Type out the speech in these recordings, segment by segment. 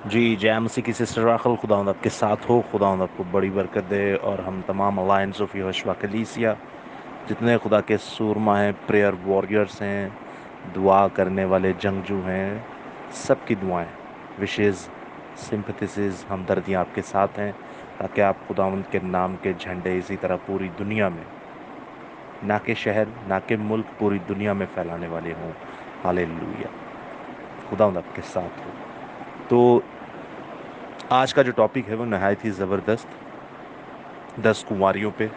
جی جے مسیح کی سسٹر راخل خداوند آپ کے ساتھ ہو، خداوند آپ کو بڑی برکت دے، اور ہم تمام الائنس آف یہوشوا کلیسیا جتنے خدا کے سورما ہیں، پریئر وارریئرس ہیں، دعا کرنے والے جنگجو ہیں، سب کی دعائیں، وشیز، سمپتھسز، ہمدردیاں آپ کے ساتھ ہیں، تاکہ آپ خداوند کے نام کے جھنڈے اسی طرح پوری دنیا میں، نہ کہ شہر، نہ کہ ملک، پوری دنیا میں پھیلانے والے ہوں۔ ہاللیلویا، خداوند آپ کے ساتھ ہو۔ تو آج کا جو ٹاپک ہے وہ نہایت ہی زبردست، 10 کنواریوں پہ،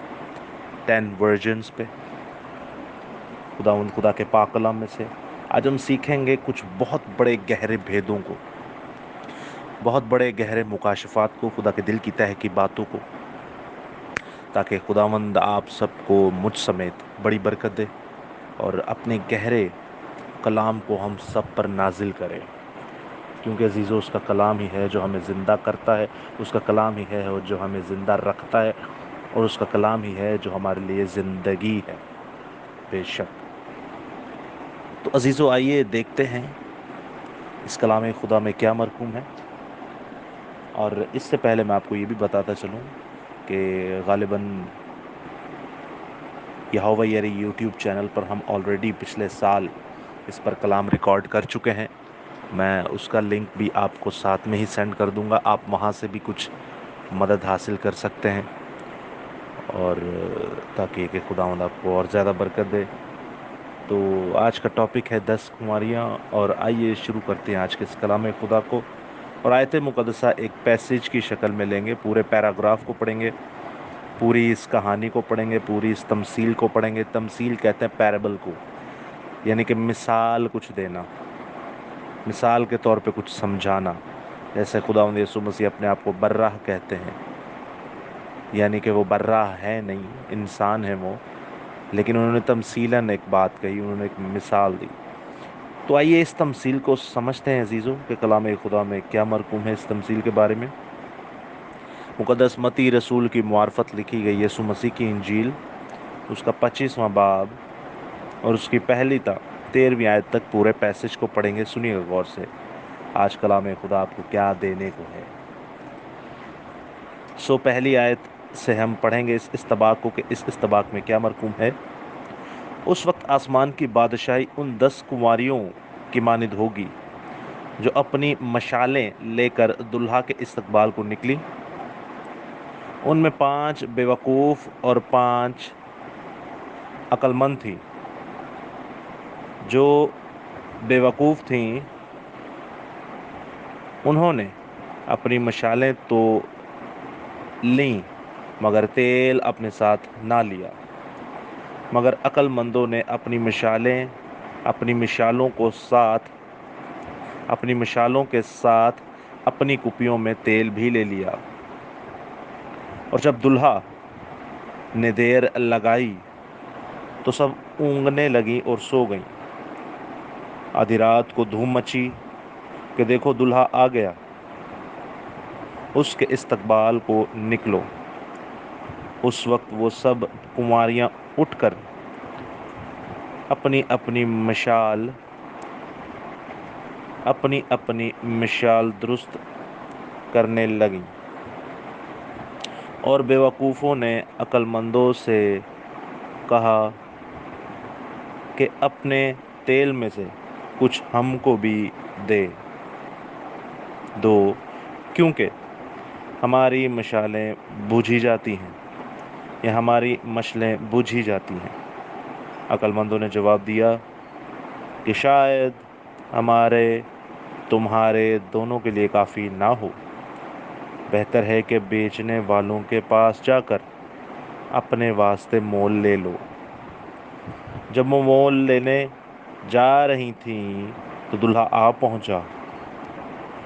10 ورجنز پہ، خدا کے پاک کلام میں سے آج ہم سیکھیں گے کچھ بہت بڑے گہرے بھیدوں کو، بہت بڑے گہرے مکاشفات کو، خدا کے دل کی تہ کی باتوں کو، تاکہ خداوند آپ سب کو مجھ سمیت بڑی برکت دے اور اپنے گہرے کلام کو ہم سب پر نازل کرے، کیونکہ عزیزو اس کا کلام ہی ہے جو ہمیں زندہ کرتا ہے، اس کا کلام ہی ہے جو ہمیں زندہ رکھتا ہے، اور اس کا کلام ہی ہے جو ہمارے لیے زندگی ہے۔ بے شک۔ تو عزیزو آئیے دیکھتے ہیں اس کلام خدا میں کیا مرکوم ہے، اور اس سے پہلے میں آپ کو یہ بھی بتاتا چلوں کہ غالباً یہوہ یری یوٹیوب چینل پر ہم آلریڈی پچھلے سال اس پر کلام ریکارڈ کر چکے ہیں۔ میں اس کا لنک بھی آپ کو ساتھ میں ہی سینڈ کر دوں گا، آپ وہاں سے بھی کچھ مدد حاصل کر سکتے ہیں، اور تاکہ کہ خداوند آپ کو اور زیادہ برکت دے۔ تو آج کا ٹاپک ہے 10 کنواریاں، اور آئیے شروع کرتے ہیں آج کے اس کلام خدا کو، اور آیت مقدسہ ایک پیسیج کی شکل میں لیں گے، پورے پیراگراف کو پڑھیں گے، پوری اس کہانی کو پڑھیں گے، پوری اس تمثیل کو پڑھیں گے۔ تمثیل کہتے ہیں پیرابل کو، یعنی کہ مثال کچھ دینا، مثال کے طور پہ کچھ سمجھانا، جیسے خداوند یسوع مسیح اپنے آپ کو براہ کہتے ہیں، یعنی کہ وہ براہ ہے نہیں، انسان ہے وہ، لیکن انہوں نے تمثیلاً ایک بات کہی، انہوں نے ایک مثال دی۔ تو آئیے اس تمثیل کو سمجھتے ہیں عزیزوں کہ کلام خدا میں کیا مرکوم ہے اس تمثیل کے بارے میں۔ مقدس متی رسول کی معرفت لکھی گئی یسوع مسیح کی انجیل، اس کا 25واں باب اور اس کی پہلی تا 13ویں آیت تک پورے پیسج کو پڑھیں گے۔ سنیے گا غور سے، آج کلام خدا آپ کو کیا دینے کو ہے۔ پہلی آیت سے ہم پڑھیں گے اس استباق کو، کہ اس استباق میں کیا مرکوم ہے۔ اس وقت آسمان کی بادشاہی ان 10 کنواریوں کی مانند ہوگی جو اپنی مشالیں لے کر دلہا کے استقبال کو نکلی۔ ان میں 5 بے وقوف اور 5 عقل مند تھیں۔ جو بے وقوف تھیں انہوں نے اپنی مشالیں تو لیں، مگر تیل اپنے ساتھ نہ لیا، مگر عقل مندوں نے اپنی مشالوں کے ساتھ اپنی کپیوں میں تیل بھی لے لیا۔ اور جب دلہا نے دیر لگائی تو سب اونگنے لگیں اور سو گئیں۔ آدھی رات کو دھوم مچی کہ دیکھو دلہا آ گیا، اس کے استقبال کو نکلو۔ اس وقت وہ سب کنواریاں اٹھ کر اپنی اپنی مشال درست کرنے لگیں، اور بے وقوفوں نے عقل مندوں سے کہا کہ اپنے تیل میں سے کچھ ہم کو بھی دے دو، کیونکہ ہماری مشالیں بجھی جاتی ہیں، یا ہماری مشلیں بجھی جاتی ہیں۔ عقل مندوں نے جواب دیا کہ شاید ہمارے تمہارے دونوں کے لیے کافی نہ ہو، بہتر ہے کہ بیچنے والوں کے پاس جا کر اپنے واسطے مول لے لو۔ جب وہ مول لینے جا رہی تھیں تو دلہا آ پہنچا،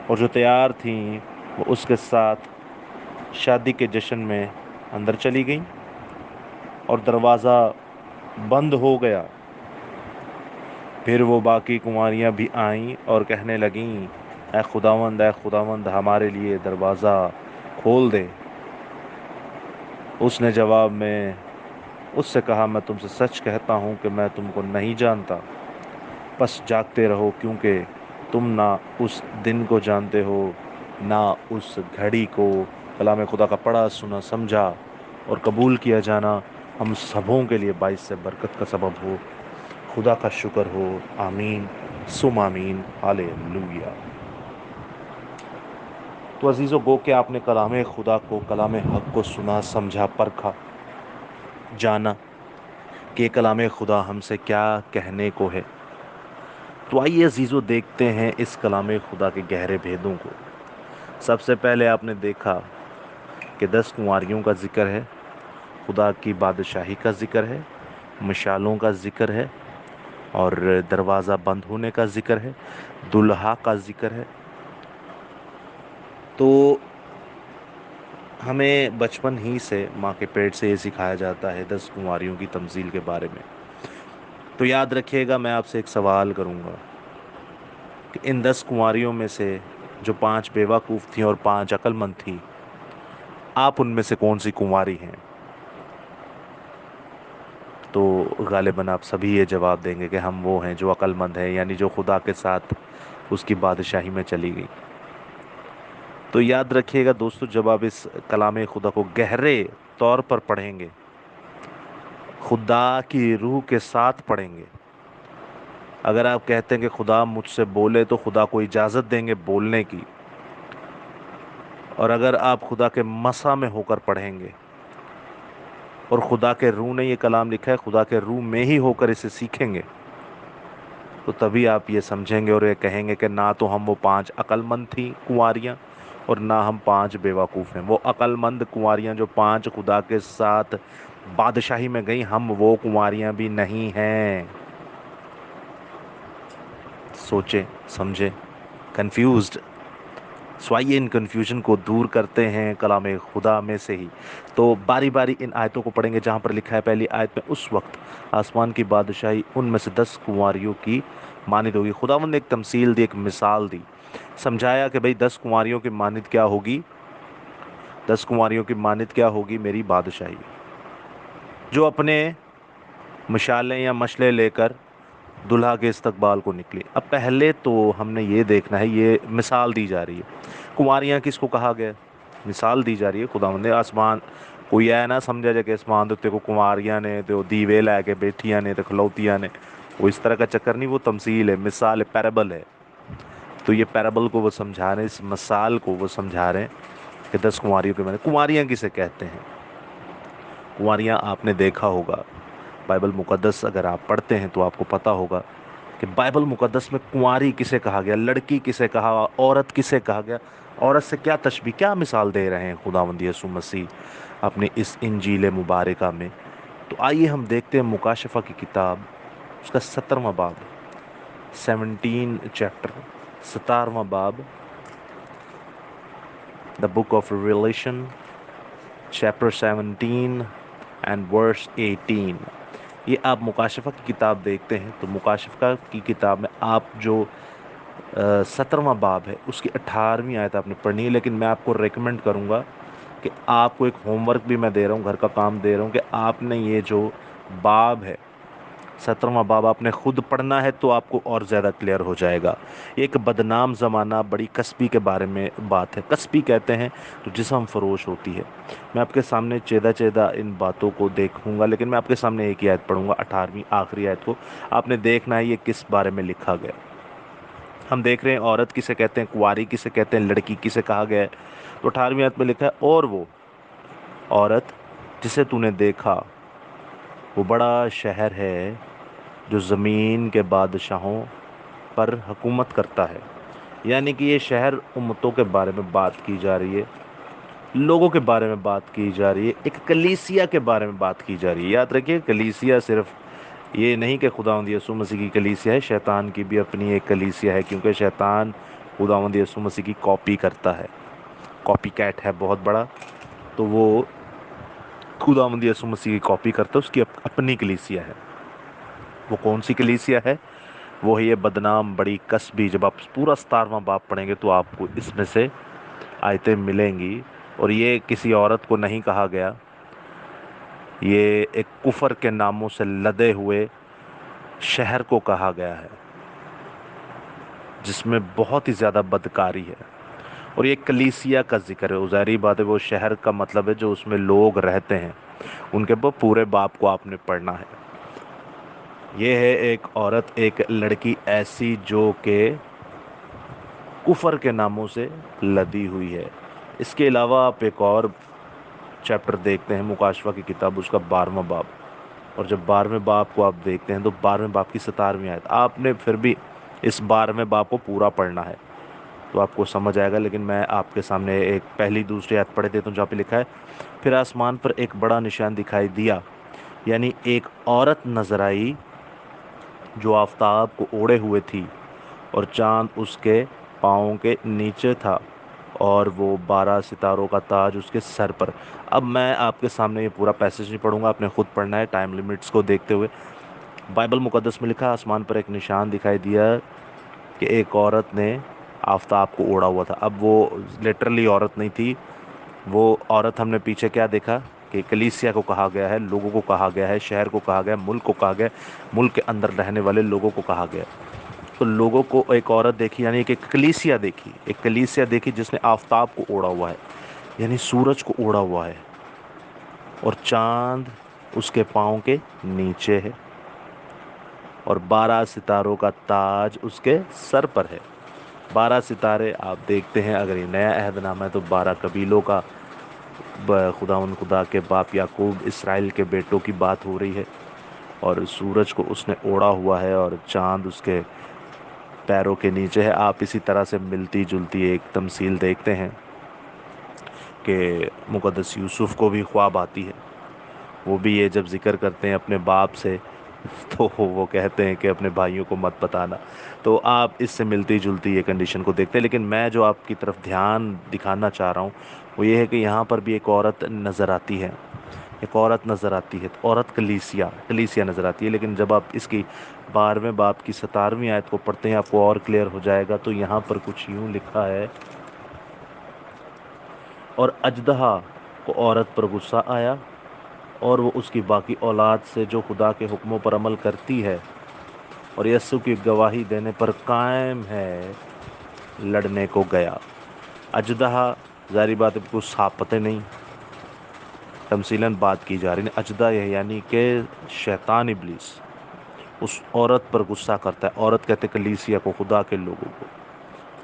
اور جو تیار تھیں وہ اس کے ساتھ شادی کے جشن میں اندر چلی گئیں، اور دروازہ بند ہو گیا۔ پھر وہ باقی کنواریاں بھی آئیں اور کہنے لگیں، اے خداوند ہمارے لیے دروازہ کھول دے۔ اس نے جواب میں اس سے کہا، میں تم سے سچ کہتا ہوں کہ میں تم کو نہیں جانتا، پس جاگتے رہو، کیونکہ تم نہ اس دن کو جانتے ہو نہ اس گھڑی کو کلام خدا کا پڑھا سنا سمجھا اور قبول کیا جانا ہم سبوں کے لیے باعث سے برکت کا سبب ہو۔ خدا کا شکر ہو، آمین سم آمین، ہاللویا۔ تو عزیزو، گو کہ آپ نے کلام خدا کو، کلام حق کو سنا سمجھا پرکھا، جانا کہ کلام خدا ہم سے کیا کہنے کو ہے۔ تو آئیے عزیزو دیکھتے ہیں اس کلام خدا کے گہرے بھیدوں کو۔ سب سے پہلے آپ نے دیکھا کہ 10 کنواریوں کا ذکر ہے، خدا کی بادشاہی کا ذکر ہے، مشالوں کا ذکر ہے، اور دروازہ بند ہونے کا ذکر ہے، دلہا کا ذکر ہے۔ تو ہمیں بچپن ہی سے ماں کے پیٹ سے یہ سکھایا جاتا ہے 10 کنواریوں کی تمثیل کے بارے میں۔ تو یاد رکھیے گا، میں آپ سے ایک سوال کروں گا کہ ان 10 کنواریوں میں سے جو 5 بیوقوف تھیں اور 5 عقل مند تھیں، آپ ان میں سے کون سی کنواری ہیں؟ تو غالباً آپ سبھی یہ جواب دیں گے کہ ہم وہ ہیں جو عقل مند ہیں، یعنی جو خدا کے ساتھ اس کی بادشاہی میں چلی گئی۔ تو یاد رکھیے گا دوستو، جب آپ اس کلام خدا کو گہرے طور پر پڑھیں گے، خدا کی روح کے ساتھ پڑھیں گے، اگر آپ کہتے ہیں کہ خدا مجھ سے بولے تو خدا کو اجازت دیں گے بولنے کی، اور اگر آپ خدا کے مسا میں ہو کر پڑھیں گے اور خدا کے روح نے یہ کلام لکھا ہے، خدا کے روح میں ہی ہو کر اسے سیکھیں گے، تو تبھی آپ یہ سمجھیں گے اور یہ کہیں گے کہ نہ تو ہم وہ 5 عقل مند تھیں کنواریاں اور نہ ہم 5 بیوقوف ہیں۔ وہ عقل مند کنواریاں جو 5 خدا کے ساتھ بادشاہی میں گئیں، ہم وہ کنواریاں بھی نہیں ہیں۔ سوچیں، سمجھیں، کنفیوزڈ؟ سو آئیے ان کنفیوژن کو دور کرتے ہیں کلام خدا میں سے ہی۔ تو باری باری ان آیتوں کو پڑھیں گے جہاں پر لکھا ہے پہلی آیت میں، اس وقت آسمان کی بادشاہی ان میں سے 10 کنواریوں کی مانند ہوگی۔ خداوند نے ایک تمثیل دی، ایک مثال دی، سمجھایا کہ بھئی 10 کنواریوں کی مانند کیا ہوگی؟ 10 کنواریوں کی مانند کیا ہوگی؟ میری بادشاہی، جو اپنے مشالیں یا مشلے لے کر دلہا کے استقبال کو نکلی۔ اب پہلے تو ہم نے یہ دیکھنا ہے، یہ مثال دی جا رہی ہے۔ کنواریاں کس کو کہا گیا؟ مثال دی جا رہی ہے خداوند نے۔ آسمان کوئی اے نہ سمجھا جائے کہ آسمان دے کو کنواریاں نے تے دیوے لے کے بیٹھیاں نے تے کھلوتیاں نے، وہ اس طرح کا چکر نہیں، وہ تمثیل ہے، مثال ہے، پیرابل ہے۔ تو یہ پیرابل کو وہ سمجھا رہے ہیں، اس مثال کو وہ سمجھا رہے ہیں کہ 10 کنواریوں کے بارے میں۔ کنواریاں کسے کہتے ہیں؟ کنواریاں آپ نے دیکھا ہوگا، بائبل مقدس اگر آپ پڑھتے ہیں تو آپ کو پتہ ہوگا کہ بائبل مقدس میں کنواری کسے کہا گیا، لڑکی کسے کہا، عورت کسے کہا گیا، عورت سے کیا تشبیہ، کیا مثال دے رہے ہیں خداوند یسوع مسیح اپنی اس انجیل مبارکہ میں۔ تو آئیے ہم دیکھتے ہیں مکاشفہ کی کتاب، اس کا 17واں باب، 17 چیپٹر، 17واں باب، the book of Revelation chapter 17 and verse 18۔ یہ آپ مکاشفہ کی کتاب دیکھتے ہیں تو مکاشفہ کی کتاب میں آپ جو 17واں باب ہے اس کی 18ویں آیت آپ نے پڑھنی ہے، لیکن میں آپ کو ریکمینڈ کروں گا کہ آپ کو ایک ہوم ورک بھی میں دے رہا ہوں، گھر کا کام دے رہا ہوں، کہ آپ نے یہ جو باب ہے 17واں باب آپ نے خود پڑھنا ہے تو آپ کو اور زیادہ کلیئر ہو جائے گا۔ ایک بدنام زمانہ، بڑی کسبی کے بارے میں بات ہے۔ کسبی کہتے ہیں تو جسم فروش ہوتی ہے۔ میں آپ کے سامنے چیدہ چیدہ ان باتوں کو دیکھوں گا، لیکن میں آپ کے سامنے ایک ہی آیت پڑھوں گا، 18ویں آخری آیت کو آپ نے دیکھنا ہے یہ کس بارے میں لکھا گیا۔ ہم دیکھ رہے ہیں عورت کسے کہتے ہیں، کنواری کسے کہتے ہیں، لڑکی کسے کہا گیا ہے۔ تو 18ویں آیت میں لکھا ہے، اور وہ عورت جسے تو نے دیکھا وہ بڑا شہر ہے جو زمین کے بادشاہوں پر حکومت کرتا ہے۔ یعنی کہ یہ شہر امتوں کے بارے میں بات کی جا رہی ہے، لوگوں کے بارے میں بات کی جا رہی ہے، ایک کلیسیا کے بارے میں بات کی جا رہی ہے۔ یاد رکھیے کلیسیا صرف یہ نہیں کہ خداوند یسوع مسیح کی کلیسیا ہے، شیطان کی بھی اپنی ایک کلیسیا ہے، کیونکہ شیطان خداوند یسوع مسیح کی کاپی کرتا ہے، کاپی کیٹ ہے بہت بڑا، تو وہ خداوند یسوع مسیح کی کاپی کرتا ہے، اس کی اپنی کلیسیا ہے۔ وہ کون سی کلیسیا ہے؟ وہ ہے یہ بدنام بڑی کسبی۔ جب آپ پورا 17واں باب پڑھیں گے تو آپ کو اس میں سے آیتیں ملیں گی، اور یہ کسی عورت کو نہیں کہا گیا، یہ ایک کفر کے ناموں سے لدے ہوئے شہر کو کہا گیا ہے جس میں بہت ہی زیادہ بدکاری ہے۔ اور یہ کلیسیا کا ذکر ہے، ظاہری بات ہے وہ شہر کا مطلب ہے جو اس میں لوگ رہتے ہیں، ان کے پورے باپ کو آپ نے پڑھنا ہے۔ یہ ہے ایک عورت، ایک لڑکی ایسی جو کہ کفر کے ناموں سے لدی ہوئی ہے۔ اس کے علاوہ آپ ایک اور چیپٹر دیکھتے ہیں مکاشفہ کی کتاب، اس کا 12واں باب، اور جب 12ویں باب کو آپ دیکھتے ہیں تو 12ویں باب کی 17ویں آیت، آپ نے پھر بھی اس 12ویں باب کو پورا پڑھنا ہے تو آپ کو سمجھ آئے گا، لیکن میں آپ کے سامنے ایک پہلی دوسری آیت پڑھ دیتا ہوں جہاں پہ لکھا ہے، پھر آسمان پر ایک بڑا نشان دکھائی دیا، یعنی ایک عورت نظر آئی جو آفتاب کو اوڑے ہوئے تھی اور چاند اس کے پاؤں کے نیچے تھا، اور وہ 12 ستاروں کا تاج اس کے سر پر۔ اب میں آپ کے سامنے یہ پورا پیسج نہیں پڑھوں گا، آپ نے خود پڑھنا ہے ٹائم لیمٹس کو دیکھتے ہوئے۔ بائبل مقدس میں لکھا آسمان پر ایک نشان دکھائی دیا کہ ایک عورت نے آفتاب کو اوڑا ہوا تھا۔ اب وہ لٹرلی عورت نہیں تھی، وہ عورت ہم نے پیچھے کیا دیکھا کہ کلیسیا کو کہا گیا ہے، لوگوں کو کہا گیا ہے، شہر کو کہا گیا ہے، ملک کو کہا گیا ہے، ملک کے اندر رہنے والے لوگوں کو کہا گیا ہے۔ تو لوگوں کو ایک عورت دیکھی، یعنی کہ ایک کلیسیا دیکھی، ایک کلیسیا دیکھی جس نے آفتاب کو اوڑا ہوا ہے، یعنی سورج کو اوڑا ہوا ہے، اور چاند اس کے پاؤں کے نیچے ہے، اور 12 ستاروں کا تاج اس کے سر پر ہے۔ 12 ستارے آپ دیکھتے ہیں، اگر یہ نیا عہد نامہ ہے تو 12 قبیلوں کا، خدا کے باپ یعقوب اسرائیل کے بیٹوں کی بات ہو رہی ہے، اور سورج کو اس نے اوڑا ہوا ہے اور چاند اس کے پیروں کے نیچے ہے۔ آپ اسی طرح سے ملتی جلتی ایک تمثیل دیکھتے ہیں کہ مقدس یوسف کو بھی خواب آتی ہے، وہ بھی یہ جب ذکر کرتے ہیں اپنے باپ سے تو وہ کہتے ہیں کہ اپنے بھائیوں کو مت بتانا۔ تو آپ اس سے ملتی جلتی یہ کنڈیشن کو دیکھتے ہیں، لیکن میں جو آپ کی طرف دھیان دکھانا چاہ رہا ہوں وہ یہ ہے کہ یہاں پر بھی ایک عورت نظر آتی ہے، ایک عورت نظر آتی ہے، عورت کلیسیا نظر آتی ہے، لیکن جب آپ اس کی 12ویں باب کی 17ویں آیت کو پڑھتے ہیں آپ کو اور کلیئر ہو جائے گا۔ تو یہاں پر کچھ یوں لکھا ہے، اور اژدہا کو عورت پر غصہ آیا، اور وہ اس کی باقی اولاد سے جو خدا کے حکموں پر عمل کرتی ہے اور یسوع کی گواہی دینے پر قائم ہے لڑنے کو گیا۔ اژدہا ظاہری بات ہے کچھ صاف پتہ نہیں، تمثیلاً بات کی جا رہی ہے۔ اژدہا یعنی کہ شیطان ابلیس اس عورت پر غصہ کرتا ہے، عورت کہتے کلیسیا کو، خدا کے لوگوں کو،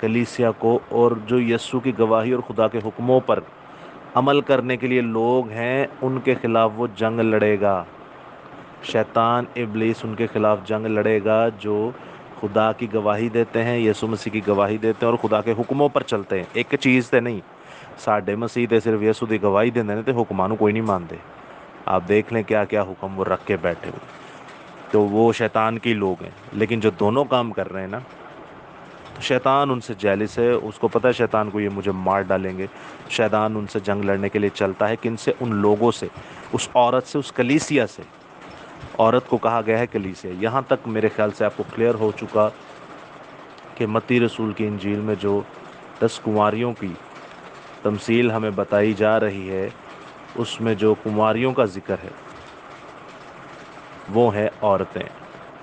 کلیسیا کو، اور جو یسوع کی گواہی اور خدا کے حکموں پر عمل کرنے کے لیے لوگ ہیں ان کے خلاف وہ جنگ لڑے گا۔ شیطان ابلیس ان کے خلاف جنگ لڑے گا جو خدا کی گواہی دیتے ہیں، یسوع مسیح کی گواہی دیتے ہیں اور خدا کے حکموں پر چلتے ہیں۔ ایک چیز تے نہیں، ساڈے مسیح تے صرف یسوع دی گواہی دیندے نے تے حکماں نوں کوئی نہیں مانتے۔ آپ دیکھ لیں کیا کیا حکم وہ رکھ کے بیٹھے ہوئے، تو وہ شیطان کے لوگ ہیں۔ لیکن جو دونوں کام کر رہے ہیں نا، تو شیطان ان سے جیلس ہے، اس کو پتہ ہے شیطان کو یہ مجھے مار ڈالیں گے۔ شیطان ان سے جنگ لڑنے کے لیے چلتا ہے، کن سے؟ ان لوگوں سے، اس عورت سے، اس کلیسیا سے۔ عورت کو کہا گیا ہے کلیسیا۔ یہاں تک میرے خیال سے آپ کو کلیئر ہو چکا کہ متی رسول کی انجیل میں جو 10 کنواریوں کی تمثیل ہمیں بتائی جا رہی ہے، اس میں جو کنواریوں کا ذکر ہے وہ ہے عورتیں،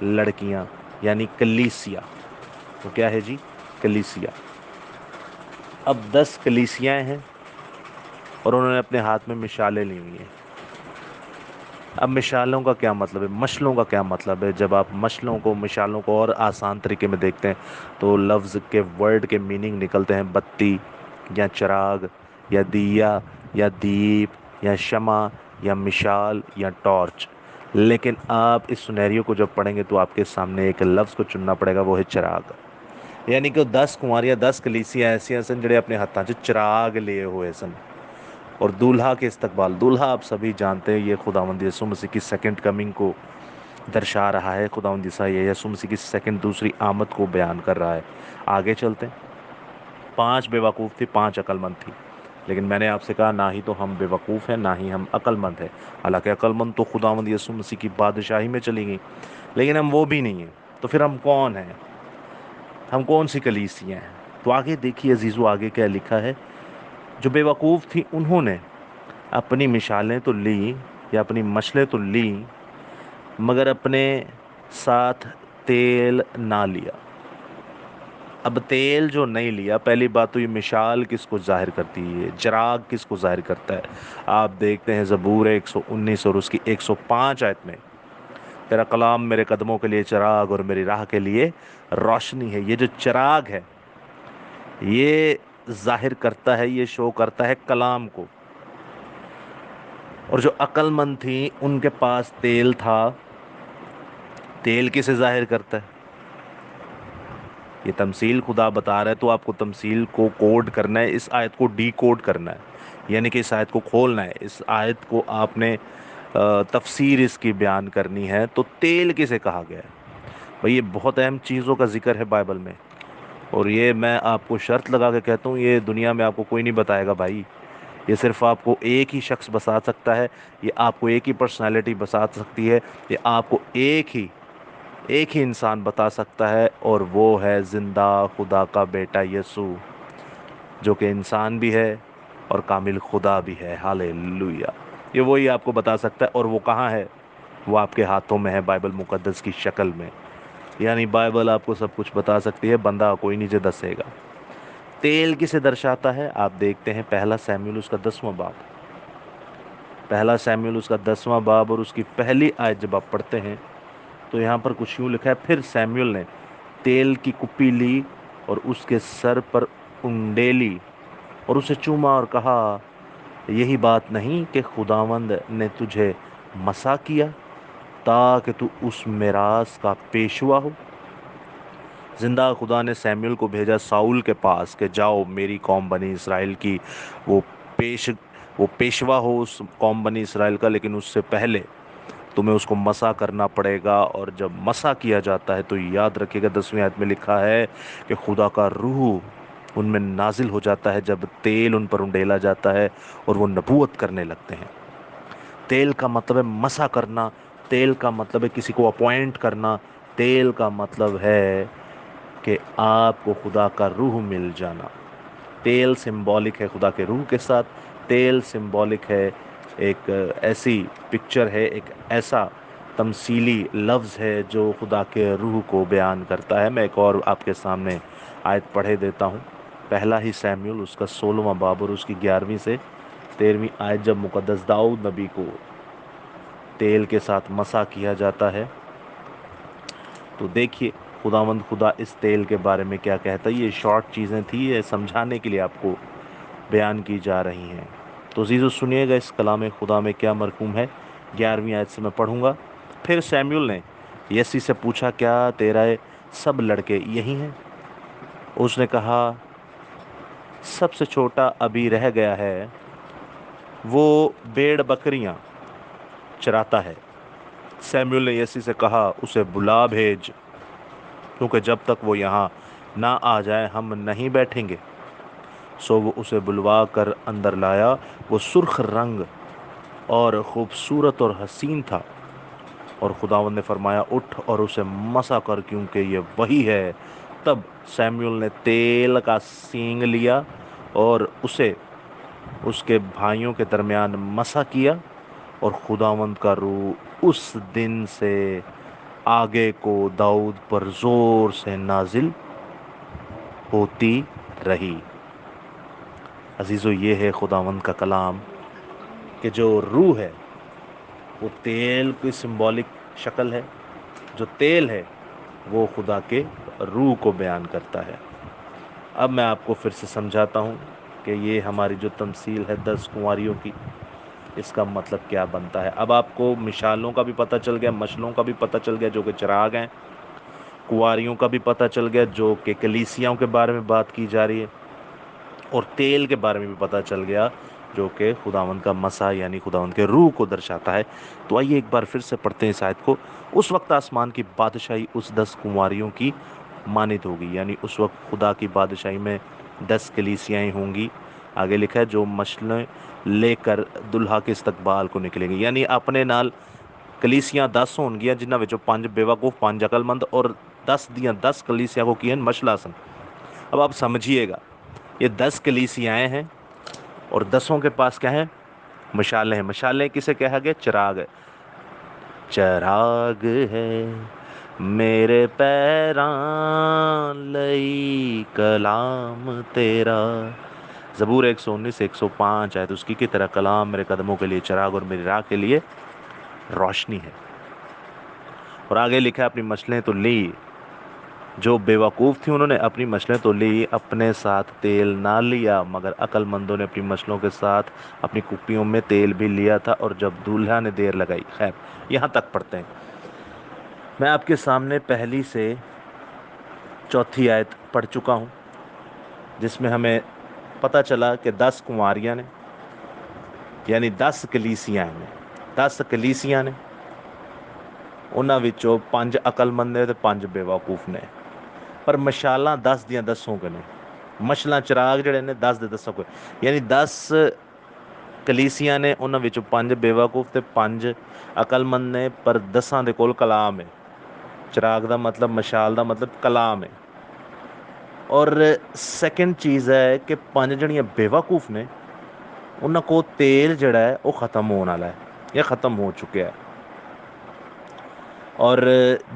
لڑکیاں، یعنی کلیسیا۔ وہ کیا ہے جی؟ کلیسیا۔ اب 10 کلیسیاں ہیں اور انہوں نے اپنے ہاتھ میں مشالیں لی ہوئی ہیں۔ اب مشالوں کا کیا مطلب ہے؟ مشلوں کا کیا مطلب ہے؟ جب آپ مشالوں کو اور آسان طریقے میں دیکھتے ہیں تو لفظ کے ورڈ کے میننگ نکلتے ہیں بتی یا چراغ یا دیا یا دیپ یا شمع یا مشال یا ٹارچ۔ لیکن آپ اس سنیریو کو جب پڑھیں گے تو آپ کے سامنے ایک لفظ کو چننا پڑے گا، وہ ہے چراغ۔ یعنی کہ 10 کنواریاں، 10 کلیسیاں ایسی سن جڑے اپنے ہاتھاں 'چ چراغ لیے ہوئے سن، اور دولہا کے استقبال۔ دولہا آپ سبھی جانتے ہیں، یہ خداوند یسوع مسیح کی سیکنڈ کمنگ کو درشا رہا ہے، خداوند یسوع مسیح کی سیکنڈ، دوسری آمد کو بیان کر رہا ہے۔ آگے چلتے ہیں۔ 5 بے وقوف تھی، 5 عقل مند تھی، لیکن میں نے آپ سے کہا نہ ہی تو ہم بے وقوف ہیں نہ ہی ہم عقل مند ہیں، حالانکہ عقل مند تو خداوند یسوع مسیح کی بادشاہی میں چلی گئیں، لیکن ہم وہ بھی نہیں ہیں۔ تو پھر ہم کون ہیں؟ ہم کون سی کلیسیاں ہیں؟ تو آگے دیکھیے عزیزو، آگے کیا لکھا ہے۔ جو بے وقوف تھی انہوں نے اپنی مشالیں تو لی یا اپنی مشلیں تو لی، مگر اپنے ساتھ تیل نہ لیا۔ اب تیل جو نہیں لیا، پہلی بات تو یہ مشال کس کو ظاہر کرتی ہے، چراغ کس کو ظاہر کرتا ہے؟ آپ دیکھتے ہیں زبور 119 اور اس کی 105 آیت میں، تیرا کلام میرے قدموں کے لیے چراغ اور میری راہ کے لیے روشنی ہے۔ یہ جو چراغ ہے یہ ظاہر کرتا ہے، یہ شو کرتا ہے کلام کو۔ اور جو عقل مند تھی ان کے پاس تیل تھا، تیل کسے ظاہر کرتا ہے؟ یہ تمثیل خدا بتا رہا ہے تو آپ کو تمثیل کو کوڈ کرنا ہے، اس آیت کو ڈی کوڈ کرنا ہے، یعنی کہ اس آیت کو کھولنا ہے، اس آیت کو آپ نے تفسیر اس کی بیان کرنی ہے۔ تو تیل کسے کہا گیا ہے بھئی؟ یہ بہت اہم چیزوں کا ذکر ہے بائبل میں، اور یہ میں آپ کو شرط لگا کے کہتا ہوں، یہ دنیا میں آپ کو کوئی نہیں بتائے گا بھائی۔ یہ صرف آپ کو ایک ہی شخص بتا سکتا ہے، یہ آپ کو ایک ہی پرسنالٹی بتا سکتی ہے، یہ آپ کو ایک ہی انسان بتا سکتا ہے، اور وہ ہے زندہ خدا کا بیٹا یسوع، جو کہ انسان بھی ہے اور کامل خدا بھی ہے۔ ہاللیلویہ! یہ وہی آپ کو بتا سکتا ہے، اور وہ کہاں ہے؟ وہ آپ کے ہاتھوں میں ہے، بائبل مقدس کی شکل میں۔ یعنی بائبل آپ کو سب کچھ بتا سکتی ہے، بندہ کوئی نہیں جو دسے گا۔ تیل کسے درشاتا ہے؟ آپ دیکھتے ہیں پہلا سیموئیل اس کا 10واں باب، پہلا سیموئیل اس کا 10واں باب اور اس کی پہلی آیت جب آپ پڑھتے ہیں تو یہاں پر کچھ یوں لکھا ہے، پھر سیموئیل نے تیل کی کپی لی اور اس کے سر پر انڈیلی اور اسے چوما اور کہا، یہی بات نہیں کہ خداوند نے تجھے مسا کیا تاکہ تو اس میراث کا پیشوا ہو؟ زندہ خدا نے سیموئیل کو بھیجا ساؤل کے پاس کہ جاؤ میری قوم بنی اسرائیل کی وہ پیش وہ پیشوا ہو اس قوم بنی اسرائیل کا، لیکن اس سے پہلے تمہیں اس کو مسا کرنا پڑے گا۔ اور جب مسا کیا جاتا ہے تو یاد رکھیے گا 10ویں آیت میں لکھا ہے کہ خدا کا روح ان میں نازل ہو جاتا ہے جب تیل ان پر انڈیلا جاتا ہے اور وہ نبوت کرنے لگتے ہیں۔ تیل کا مطلب ہے مسا کرنا، تیل کا مطلب ہے کسی کو اپوائنٹ کرنا، تیل کا مطلب ہے کہ آپ کو خدا کا روح مل جانا۔ تیل سمبولک ہے خدا کے روح کے ساتھ، تیل سمبولک ہے ایک ایسی پکچر ہے، ایک ایسا تمثیلی لفظ ہے جو خدا کے روح کو بیان کرتا ہے۔ میں ایک اور آپ کے سامنے آیت پڑھے دیتا ہوں، پہلا ہی سیموئیل اس کا 16واں باب اور اس کی 11ویں سے 13ویں آیت، جب مقدس داؤد نبی کو تیل کے ساتھ مسا کیا جاتا ہے تو دیکھیے خداوند خدا اس تیل کے بارے میں کیا کہتا ہے۔ یہ شارٹ چیزیں تھی، یہ سمجھانے کے لیے آپ کو بیان کی جا رہی ہیں۔ تو عزیزو سنیے گا اس کلام خدا میں کیا مرکوم ہے۔ 11ویں آیت سے میں پڑھوں گا۔ پھر سیموئیل نے یسی سے پوچھا، کیا تیرے سب لڑکے یہی ہیں؟ اس نے کہا، سب سے چھوٹا ابھی رہ گیا ہے، وہ بھیڑ بکریاں چراتا ہے۔ سیموئیل نے یسی سے کہا، اسے بلا بھیج، کیونکہ جب تک وہ یہاں نہ آ جائے ہم نہیں بیٹھیں گے۔ سو وہ اسے بلوا کر اندر لایا، وہ سرخ رنگ اور خوبصورت اور حسین تھا، اور خداوند نے فرمایا، اٹھ اور اسے مسا کر کیونکہ یہ وہی ہے۔ تب سیموئیل نے تیل کا سینگ لیا اور اسے اس کے بھائیوں کے درمیان مسا کیا، اور خداوند کا روح اس دن سے آگے کو داؤد پر زور سے نازل ہوتی رہی۔ عزیزو یہ ہے خداوند کا کلام کہ جو روح ہے وہ تیل کی سمبولک شکل ہے، جو تیل ہے وہ خدا کے روح کو بیان کرتا ہے۔ اب میں آپ کو پھر سے سمجھاتا ہوں کہ یہ ہماری جو تمثیل ہے 10 کنواریوں کی، اس کا مطلب کیا بنتا ہے۔ اب آپ کو مشالوں کا بھی پتہ چل گیا، مشلوں کا بھی پتہ چل گیا جو کہ چراغ ہیں، کنواریوں کا بھی پتہ چل گیا جو کہ کلیسیاؤں کے بارے میں بات کی جا رہی ہے، اور تیل کے بارے میں بھی پتہ چل گیا جو کہ خداوند کا مسا یعنی خداوند کے روح کو درشاتا ہے۔ تو آئیے ایک بار پھر سے پڑھتے ہیں اس آیت کو۔ اس وقت آسمان کی بادشاہی اس 10 کنواریوں کی مانند ہوگی، یعنی اس وقت خدا کی بادشاہی میں 10 کلیسیائیں ہوں گی۔ آگے لکھا ہے، جو مشلیں لے کر دلہا کے استقبال کو نکلیں گی، یعنی اپنے نال کلیسیاں 10 ہون گیا، جنہاں وچوں 5 بیوقوف، 5 عقل مند، اور 10 دیاں 10 کلیسیاں کو کین مشلا سن۔ اب آپ سمجھیے گا، یہ 10 کلیسیائیں ہیں اور 10 کے پاس کیا ہیں؟ مشالیں ہیں۔ مشالیں کسے کہا گیا؟ چراغ ہے، چراغ ہے میرے پیراں لئی کلام تیرا. زبور 119 105 آیت اس کی طرح کلام میرے قدموں کے لیے چراغ اور میری راہ کے لیے روشنی ہے. اور آگے لکھا اپنی مچھلیں تو لی. جو بے وقوف تھی انہوں نے اپنی مچھلیں تو لی, اپنے ساتھ تیل نہ لیا, مگر عقل مندوں نے اپنی مچھلوں کے ساتھ اپنی کپیوں میں تیل بھی لیا تھا, اور جب دولہا نے دیر لگائی. خیر, یہاں تک پڑھتے ہیں. میں آپ کے سامنے پہلی سے چوتھی آیت پڑھ چکا ہوں, جس میں ہمیں پتہ چلا کہ 10 کنواریاں نے, یعنی 10 کلیسیاں نے, 10 کلیسیاں نے, انہاں وچوں 5 عقل مند نے تے 5 بے وقوف نے. پر مشالاں 10 دیاں 10 کے نے, مشلاں چراغ جڑے نے 10 دے 10 کو, یعنی 10 کلیسیاں نے, انہاں وچوں 5 بے وقوف تے 5 عقل مند نے, پر 10 دے کول کلام ہے. چراغ دا مطلب, مشال دا مطلب کلام ہے. اور سیکنڈ چیز ہے کہ 5 جڑیاں بے وقوف نے, انہاں کو تیل جڑا ہے وہ ختم ہونے والا ہے یا ختم ہو چکا ہے. اور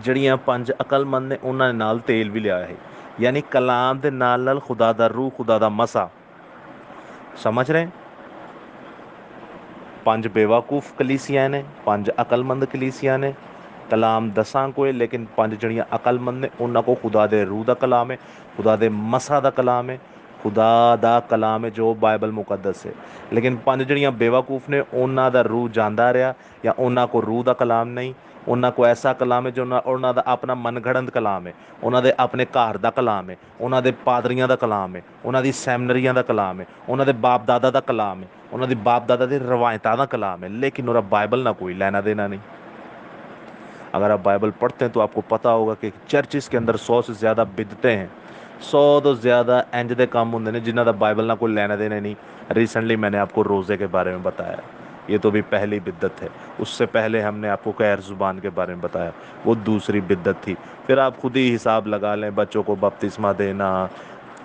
جڑیاں 5 عقل مند نے انہاں نے نال تیل بھی لیا ہے, یعنی کلام دے نال خدا دا روح, خدا دا مسا. سمجھ رہے ہیں؟ 5 بے وقوف کلیسیاں نے, 5 عقل مند کلیسیاں نے. کلام 10 کو ہے, لیکن 5 جڑیاں عقل مند نے انہاں کو خدا دے روح دا کلام ہے, خدا دے مسا دا کلام ہے, خدا دا کلام ہے جو بائبل مقدس ہے. لیکن 5 جڑیاں بے وقوف نے, انہاں دا روح جاندا رہیا, یا انہاں کو روح دا کلام نہیں, انہاں کو ایسا کلام ہے جو انہاں دا اپنا من گھڑنت کلام ہے, انہاں دے اپنے گھر دا کلام ہے, انہاں دے پادریاں دا کلام ہے, انہاں دی سیمنریاں دا کلام ہے, انہاں دے باپ دادا دا کلام ہے, انہاں دی باپ دادا دی روایتاں دا کلام ہے, لیکن انہاں بائبل نہ کوئی لینا دینا نہیں. اگر آپ بائبل پڑھتے ہیں تو آپ کو پتہ ہوگا کہ چرچز کے اندر 100 سے زیادہ بدعتیں ہیں, 100 تو زیادہ انج دے کام ہوندے نے جنہاں دا بائبل نہ کوئی لینا دینا نہیں. ریسنٹلی میں نے آپ کو روزے کے بارے میں بتایا, یہ تو بھی پہلی بدعت ہے. اس سے پہلے ہم نے آپ کو غیر زبان کے بارے میں بتایا, وہ دوسری بدعت تھی. پھر آپ خود ہی حساب لگا لیں, بچوں کو بپتسمہ دینا,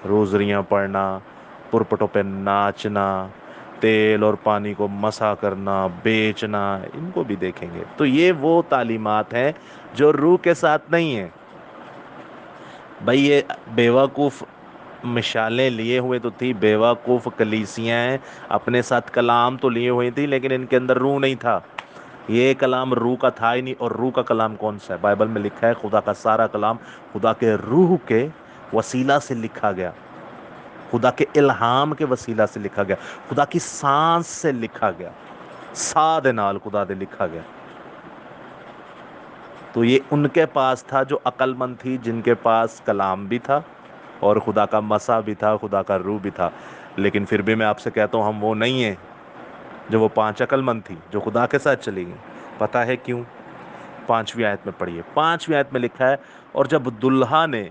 روزریاں پڑھنا, پرپٹوں پہ ناچنا, تیل اور پانی کو مسا کرنا, بیچنا, ان کو بھی دیکھیں گے. تو یہ وہ تعلیمات ہیں جو روح کے ساتھ نہیں ہیں. بھائی یہ بیوقوف مشالیں لیے ہوئے تو تھی, بیوقوف کلیسیاں ہیں, اپنے ساتھ کلام تو لیے ہوئے تھی, لیکن ان کے اندر روح نہیں تھا. یہ کلام روح کا تھا ہی نہیں. اور روح کا کلام کون سا ہے؟ بائبل میں لکھا ہے خدا کا سارا کلام خدا کے روح کے وسیلہ سے لکھا گیا, خدا کے الہام کے وسیلہ سے لکھا گیا, خدا کی سانس سے لکھا گیا, سا دے نال خدا دے لکھا گیا. تو یہ ان کے پاس تھا جو عقل مند تھی, جن کے پاس کلام بھی تھا اور خدا کا مسا بھی تھا, خدا کا روح بھی تھا. لیکن پھر بھی میں آپ سے کہتا ہوں ہم وہ نہیں ہیں جو وہ 5 عقل مند تھی جو خدا کے ساتھ چلی گئیں. پتہ ہے کیوں؟ 5ویں آیت میں پڑھیے. 5ویں آیت میں لکھا ہے, اور جب دلہا نے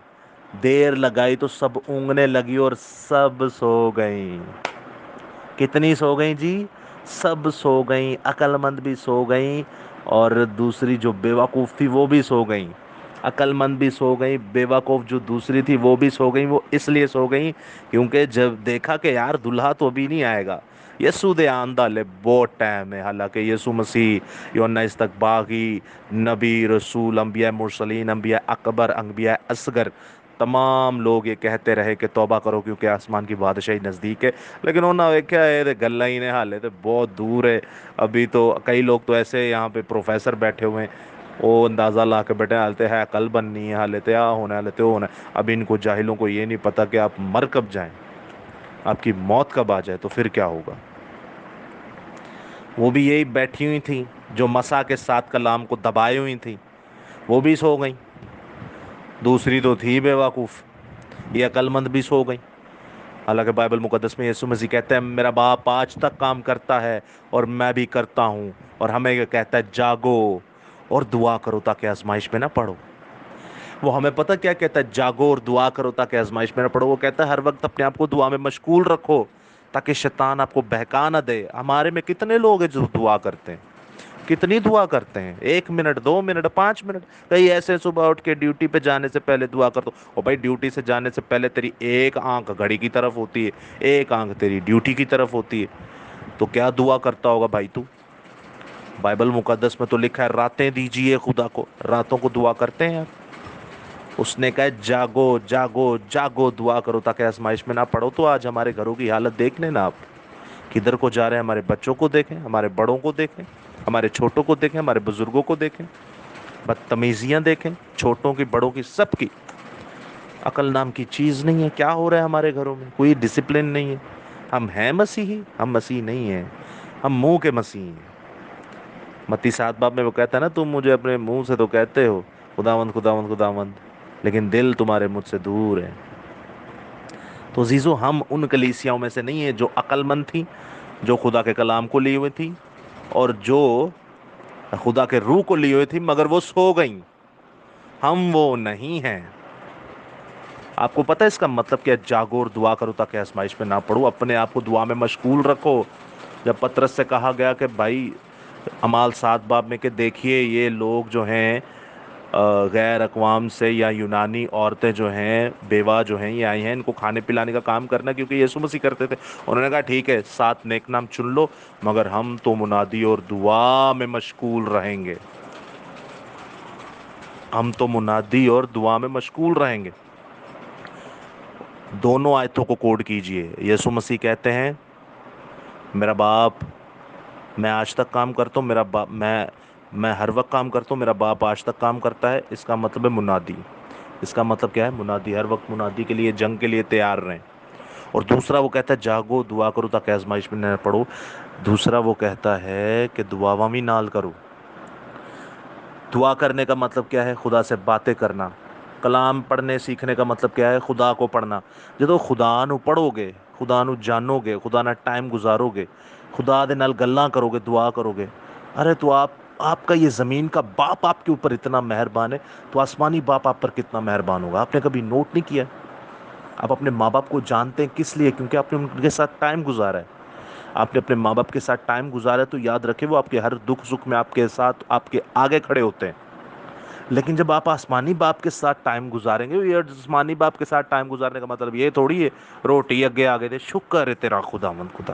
دیر لگائی تو سب اونگنے لگی اور سب سو گئیں. کتنی سو گئیں جی؟ سب سو گئیں. عقل مند بھی سو گئیں, اور دوسری جو بے وقوف تھی وہ بھی سو گئیں. عقل مند بھی سو گئیں, بے وقوف جو دوسری تھی وہ بھی سو گئیں. وہ اس لیے سو گئیں کیونکہ جب دیکھا کہ یار دلہا تو ابھی نہیں آئے گا, یسوع دے آندہ لے بہت ٹائم ہے. حالانکہ یسوع مسیح یوحنا استقباغی, نبی, رسول, انبیاء مرسلین, انبیاء اکبر, انبیاء اصغر, تمام لوگ یہ کہتے رہے کہ توبہ کرو کیونکہ آسمان کی بادشاہی نزدیک ہے. لیکن انہوں نے دیکھا ہے گلا ہی نے, حالے تو بہت دور ہے. ابھی تو کئی لوگ تو ایسے یہاں پہ پروفیسر بیٹھے ہوئے ہیں, وہ اندازہ لا کے بیٹھے حالتے ہے کل بننی ہے, حالتے آ ہونا ہے, حالتے ہونا ہے. اب ان کو جاہلوں کو یہ نہیں پتا کہ آپ مر کب جائیں, آپ کی موت کب آ جائے تو پھر کیا ہوگا. وہ بھی یہی بیٹھی ہوئی تھیں جو مسا کے ساتھ کلام کو دبائے ہوئی تھیں, وہ بھی سو گئیں. دوسری تو تھی بے وقوف, یہ عقل مند بھی سو گئیں. حالانکہ بائبل مقدس میں یسوع مسیح کہتے ہیں میرا باپ آج تک کام کرتا ہے اور میں بھی کرتا ہوں, اور ہمیں یہ کہتا ہے جاگو اور دعا کرو تاکہ آزمائش میں نہ پڑو. وہ ہمیں پتہ کیا کہتا ہے؟ جاگو اور دعا کرو تاکہ آزمائش میں نہ پڑو. وہ کہتا ہے ہر وقت اپنے آپ کو دعا میں مشغول رکھو تاکہ شیطان آپ کو بہکا نہ دے. ہمارے میں کتنے لوگ ہیں جو دعا کرتے ہیں, کتنی دعا کرتے ہیں, 1 منٹ, 2 منٹ, 5 منٹ. کئی ایسے صبح اٹھ کے ڈیوٹی پہ جانے سے پہلے دعا کر دو. اور بھائی ڈیوٹی سے جانے سے پہلے تیری ایک آنکھ گھڑی کی طرف ہوتی ہے, ایک آنکھ تیری ڈیوٹی کی طرف ہوتی ہے, تو کیا دعا کرتا ہوگا بھائی تو؟ بائبل مقدس میں تو لکھا ہے راتیں دیجیے خدا کو، راتوں کو دعا کرتے ہیں آپ؟ اس نے کہا جاگو جاگو جاگو دعا کرو تاکہ آزمائش میں نہ پڑو۔ تو آج ہمارے گھروں کی حالت دیکھ لیں نا آپ، کدھر کو جا رہے ہیں؟ ہمارے بچوں کو دیکھیں، ہمارے بڑوں کو دیکھیں، ہمارے چھوٹوں کو دیکھیں، ہمارے بزرگوں کو دیکھیں، بدتمیزیاں دیکھیں، چھوٹوں کی بڑوں کی سب کی۔ عقل نام کی چیز نہیں ہے۔ کیا ہو رہا ہے ہمارے گھروں میں؟ کوئی ڈسپلن نہیں ہے۔ ہم ہیں مسیحی؟ ہم مسیح نہیں ہیں، ہم منہ کے مسیح ہیں۔ متی 7 باب میں وہ کہتا ہے نا، تم مجھے اپنے منہ سے تو کہتے ہو خداوند خداوند خداوند، لیکن دل تمہارے مجھ سے دور ہے۔ تو عزیزو، ہم ان کلیسیاؤں میں سے نہیں ہیں جو عقل مند تھی، جو خدا کے کلام کو لیے ہوئے تھی، اور جو خدا کے روح کو لیے ہوئے تھی، مگر وہ سو گئیں۔ ہم وہ نہیں ہیں۔ آپ کو پتہ ہے اس کا مطلب کیا؟ جاگو اور دعا کرو تاکہ آزمائش میں نہ پڑو۔ اپنے آپ کو دعا میں مشغول رکھو۔ جب پطرس سے کہا گیا کہ بھائی اعمال 7 باب میں کہ دیکھیے یہ لوگ جو ہیں غیر اقوام سے یا یونانی عورتیں جو ہیں، بیوہ جو ہیں، یہ آئی ہیں، ان کو کھانے پلانے کا کام کرنا، کیونکہ یسوع مسیح کرتے تھے۔ انہوں نے کہا ٹھیک ہے 7 نیک نام چن لو، مگر ہم تو منادی اور دعا میں مشغول رہیں گے۔ ہم تو منادی اور دعا میں مشغول رہیں گے۔ دونوں آیتوں کو کوڈ کیجئے۔ یسوع مسیح کہتے ہیں میرا باپ، میں آج تک کام کرتا ہوں، میرا باپ، میں ہر وقت کام کرتا ہوں، میرا باپ آج تک کام کرتا ہے۔ اس کا مطلب ہے منادی۔ اس کا مطلب کیا ہے؟ منادی، ہر وقت منادی کے لیے، جنگ کے لیے تیار رہیں۔ اور دوسرا وہ کہتا ہے جاگو دعا کرو تاکہ آزمائش میں نہ پڑو۔ دوسرا وہ کہتا ہے کہ دعاواں بھی نال کرو۔ دعا کرنے کا مطلب کیا ہے؟ خدا سے باتیں کرنا۔ کلام پڑھنے سیکھنے کا مطلب کیا ہے؟ خدا کو پڑھنا۔ جدو خدا نو پڑھو گے، خدا نو جانو گے، خدا نال ٹائم گزارو گے، خدا دے نال گلاں کرو گے، دعا کرو گے، ارے تو آپ کا یہ زمین کا باپ آپ کے اوپر اتنا مہربان ہے، تو آسمانی باپ آپ پر کتنا مہربان ہوگا۔ آپ نے کبھی نوٹ نہیں کیا؟ آپ اپنے ماں باپ کو جانتے ہیں کس لیے؟ کیونکہ آپ نے ان کے ساتھ ٹائم گزارا ہے۔ آپ نے اپنے ماں باپ کے ساتھ ٹائم گزارا ہے، تو یاد رکھیں وہ آپ کے ہر دکھ سکھ میں آپ کے ساتھ، آپ کے آگے کھڑے ہوتے ہیں۔ لیکن جب آپ آسمانی باپ کے ساتھ ٹائم گزاریں گے، یہ آسمانی باپ کے ساتھ ٹائم گزارنے کا مطلب یہ تھوڑی ہے روٹی اگے آگے دے شکر ہے تیرا خداوند خدا،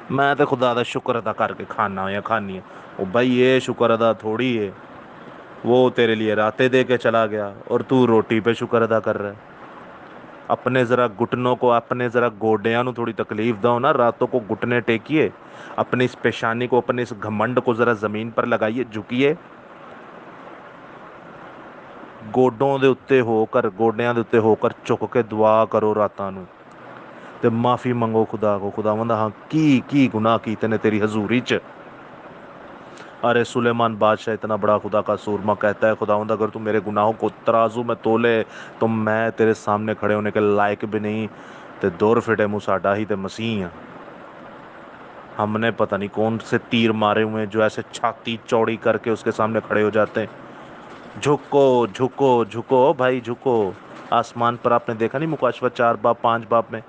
میں تو خدا دا شکر ادا کر کے کھانا یا کھانی ہے۔ وہ بھائی یہ شکر ادا تھوڑی ہے، وہ تیرے لیے راتیں دے کے چلا گیا اور تو روٹی پہ شکر ادا کر رہا ہے۔ اپنے ذرا گھٹنوں کو، اپنے ذرا گوڈیاں نو تھوڑی تکلیف دو نا، راتوں کو گھٹنے ٹیکیے، اپنی اس پیشانی کو، اپنے اس گھمنڈ کو ذرا زمین پر لگائیے، جھکیے، گوڈوں دے اتے ہو کر، گوڈیاں دے اتے ہو کر چک کے دعا کرو راتاں نو، تے معافی منگو خدا کو، خداوند ہاں کی گناہ کیتے نے تیری حضوری چ۔ ارے سلیمان بادشاہ اتنا بڑا خدا کا سورما کہتا ہے خداوند اگر تو میرے گناہوں کو ترازو میں تولے تو میں تیرے سامنے کھڑے ہونے کے لائق بھی نہیں، تے دور فٹے منہ ساڈا ہی تے مسیح ہیں۔ ہم نے پتہ نہیں کون سے تیر مارے ہوئے ہیں جو ایسے چھاتی چوڑی کر کے اس کے سامنے کھڑے ہو جاتے ہیں۔ جھکو جھکو جھکو بھائی جھکو۔ آسمان پر آپ نے دیکھا نہیں مکاشفہ 4 باب 5 باب میں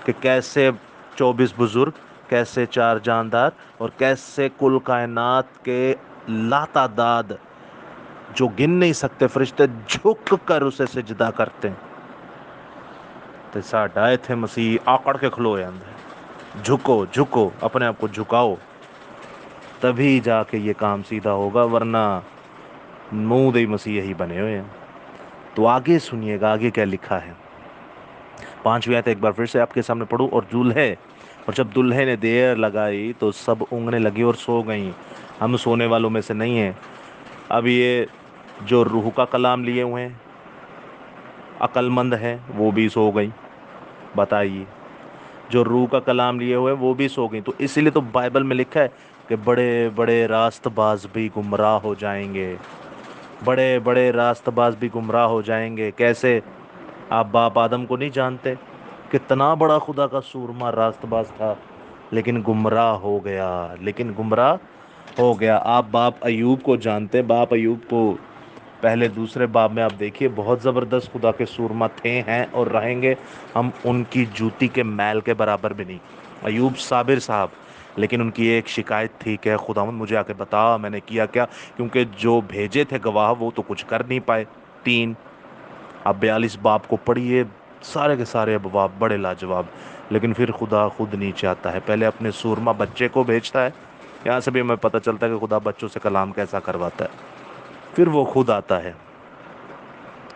کہ کیسے 24 بزرگ، کیسے 4 جاندار، اور کیسے کل کائنات کے لاتعداد جو گن نہیں سکتے فرشتے جھک کر اسے سجدہ کرتے ہیں۔ تے ساڈا ایتھے مسیح آکڑ کے کھلو جاندا ہے۔ جھکو جھکو، اپنے آپ کو جھکاؤ، تبھی جا کے یہ کام سیدھا ہوگا، ورنہ منہ دے مسیح یہی بنے ہوئے ہیں۔ تو آگے سنیے گا آگے کیا لکھا ہے۔ 5ویں آیت ایک بار پھر سے آپ کے سامنے پڑھوں۔ اور جب دلہے نے دیر لگائی تو سب اونگنے لگی اور سو گئیں۔ ہم سونے والوں میں سے نہیں ہیں۔ اب یہ جو روح کا کلام لیے ہوئے ہیں، عقل مند ہے، وہ بھی سو گئیں۔ بتائیے، جو روح کا کلام لیے ہوئے وہ بھی سو گئیں۔ تو اسی لیے تو بائبل میں لکھا ہے کہ بڑے بڑے راست باز بھی گمراہ ہو جائیں گے۔ بڑے بڑے راست باز بھی گمراہ ہو جائیں گے۔ کیسے؟ آپ باپ آدم کو نہیں جانتے؟ کتنا بڑا خدا کا سورما راست باز تھا، لیکن گمراہ ہو گیا، آپ باپ ایوب کو جانتے؟ باپ ایوب کو پہلے دوسرے باب میں آپ دیکھیے، بہت زبردست خدا کے سورما تھے، ہیں اور رہیں گے۔ ہم ان کی جوتی کے میل کے برابر بھی نہیں۔ ایوب صابر صاحب، لیکن ان کی ایک شکایت تھی کہ خداوند مجھے آ کے بتا میں نے کیا کیا، کیونکہ جو بھیجے تھے گواہ وہ تو کچھ کر نہیں پائے۔ 3 اب 42 باب کو پڑھیے، سارے کے سارے ابواب بڑے لاجواب، لیکن پھر خدا خود نیچے آتا ہے، پہلے اپنے سورما بچے کو بھیجتا ہے، یہاں سے بھی ہمیں پتہ چلتا ہے کہ خدا بچوں سے کلام کیسا کرواتا ہے۔ پھر وہ خود آتا ہے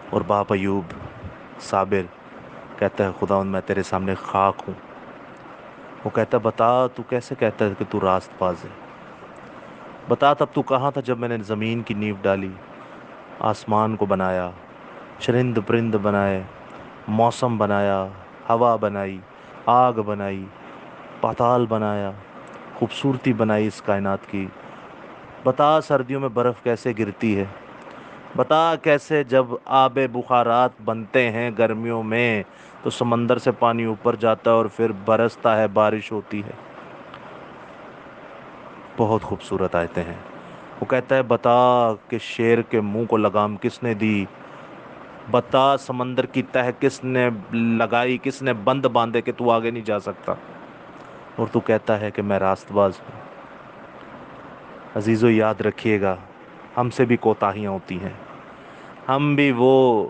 اور باپ ایوب صابر کہتا ہے خدا میں تیرے سامنے خاک ہوں۔ وہ کہتا ہے بتا تو کیسے کہتا ہے کہ تو راست باز ہے، بتا تب تو کہاں تھا جب میں نے زمین کی نیو ڈالی، آسمان کو بنایا، چرند پرند بنائے، موسم بنایا، ہوا بنائی، آگ بنائی، پاتال بنایا، خوبصورتی بنائی اس کائنات کی۔ بتا سردیوں میں برف کیسے گرتی ہے، بتا کیسے جب آب بخارات بنتے ہیں گرمیوں میں تو سمندر سے پانی اوپر جاتا ہے اور پھر برستا ہے، بارش ہوتی ہے۔ بہت خوبصورت آیتیں ہیں۔ وہ کہتا ہے بتا کہ شیر کے منہ کو لگام کس نے دی، بتا سمندر کی تہ کس نے لگائی، کس نے بند باندھے کہ تو آگے نہیں جا سکتا، اور تو کہتا ہے کہ میں راست باز ہوں۔ عزیزو یاد رکھیے گا ہم سے بھی کوتاہیاں ہوتی ہیں، ہم بھی وہ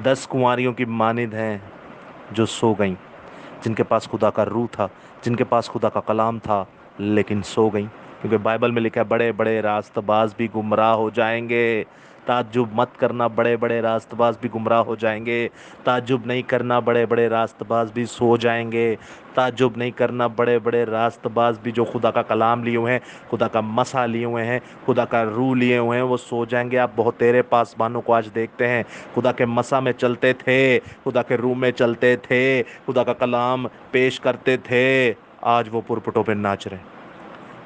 10 کنواریوں کی مانند ہیں جو سو گئیں، جن کے پاس خدا کا روح تھا، جن کے پاس خدا کا کلام تھا، لیکن سو گئیں، کیونکہ بائبل میں لکھا ہے بڑے بڑے راست باز بھی گمراہ ہو جائیں گے۔ تعجب مت کرنا، بڑے بڑے راست باز بھی گمراہ ہو جائیں گے۔ تعجب نہیں کرنا، بڑے بڑے راست باز بھی سو جائیں گے۔ تعجب نہیں کرنا، بڑے بڑے راست باز بھی جو خدا کا کلام لیے ہوئے ہیں، خدا کا مسا لیے ہوئے ہیں، خدا کا روح لیے ہوئے ہیں، وہ سو جائیں گے۔ آپ بہت تیرے پاسبانوں کو آج دیکھتے ہیں، خدا کے مسا میں چلتے تھے، خدا کے روح میں چلتے تھے، خدا کا کلام پیش کرتے تھے، آج وہ پرپٹوں پہ ناچ رہے ہیں۔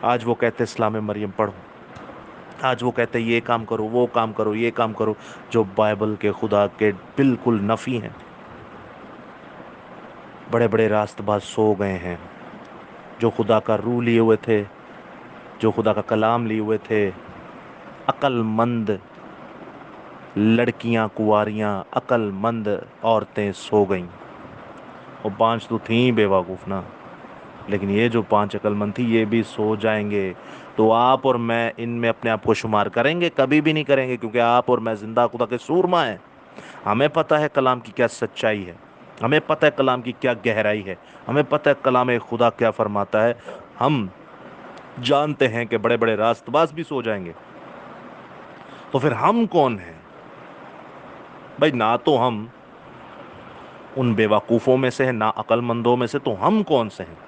آج وہ کہتے اسلام مریم پڑھو، آج وہ کہتے یہ کام کرو، وہ کام کرو، یہ کام کرو، جو بائبل کے خدا کے بالکل نفی ہیں۔ بڑے بڑے راست باز سو گئے ہیں، جو خدا کا روح لیے ہوئے تھے، جو خدا کا کلام لیے ہوئے تھے۔ عقل مند لڑکیاں، کنواریاں، عقل مند عورتیں سو گئیں۔ وہ 5 تو تھیں بے وقوف نا، لیکن یہ جو 5 عقل مند تھی یہ بھی سو جائیں گے۔ تو آپ اور میں ان میں اپنے آپ کو شمار کریں گے؟ کبھی بھی نہیں کریں گے، کیونکہ آپ اور میں زندہ خدا کے سورما ہیں۔ ہمیں پتہ ہے کلام کی کیا سچائی ہے، ہمیں پتہ ہے کلام کی کیا گہرائی ہے، ہمیں پتہ ہے کلام خدا کیا فرماتا ہے۔ ہم جانتے ہیں کہ بڑے بڑے راست باز بھی سو جائیں گے، تو پھر ہم کون ہیں بھائی؟ نہ تو ہم ان بے وقوفوں میں سے ہیں، نہ عقل مندوں میں سے، تو ہم کون سے ہیں؟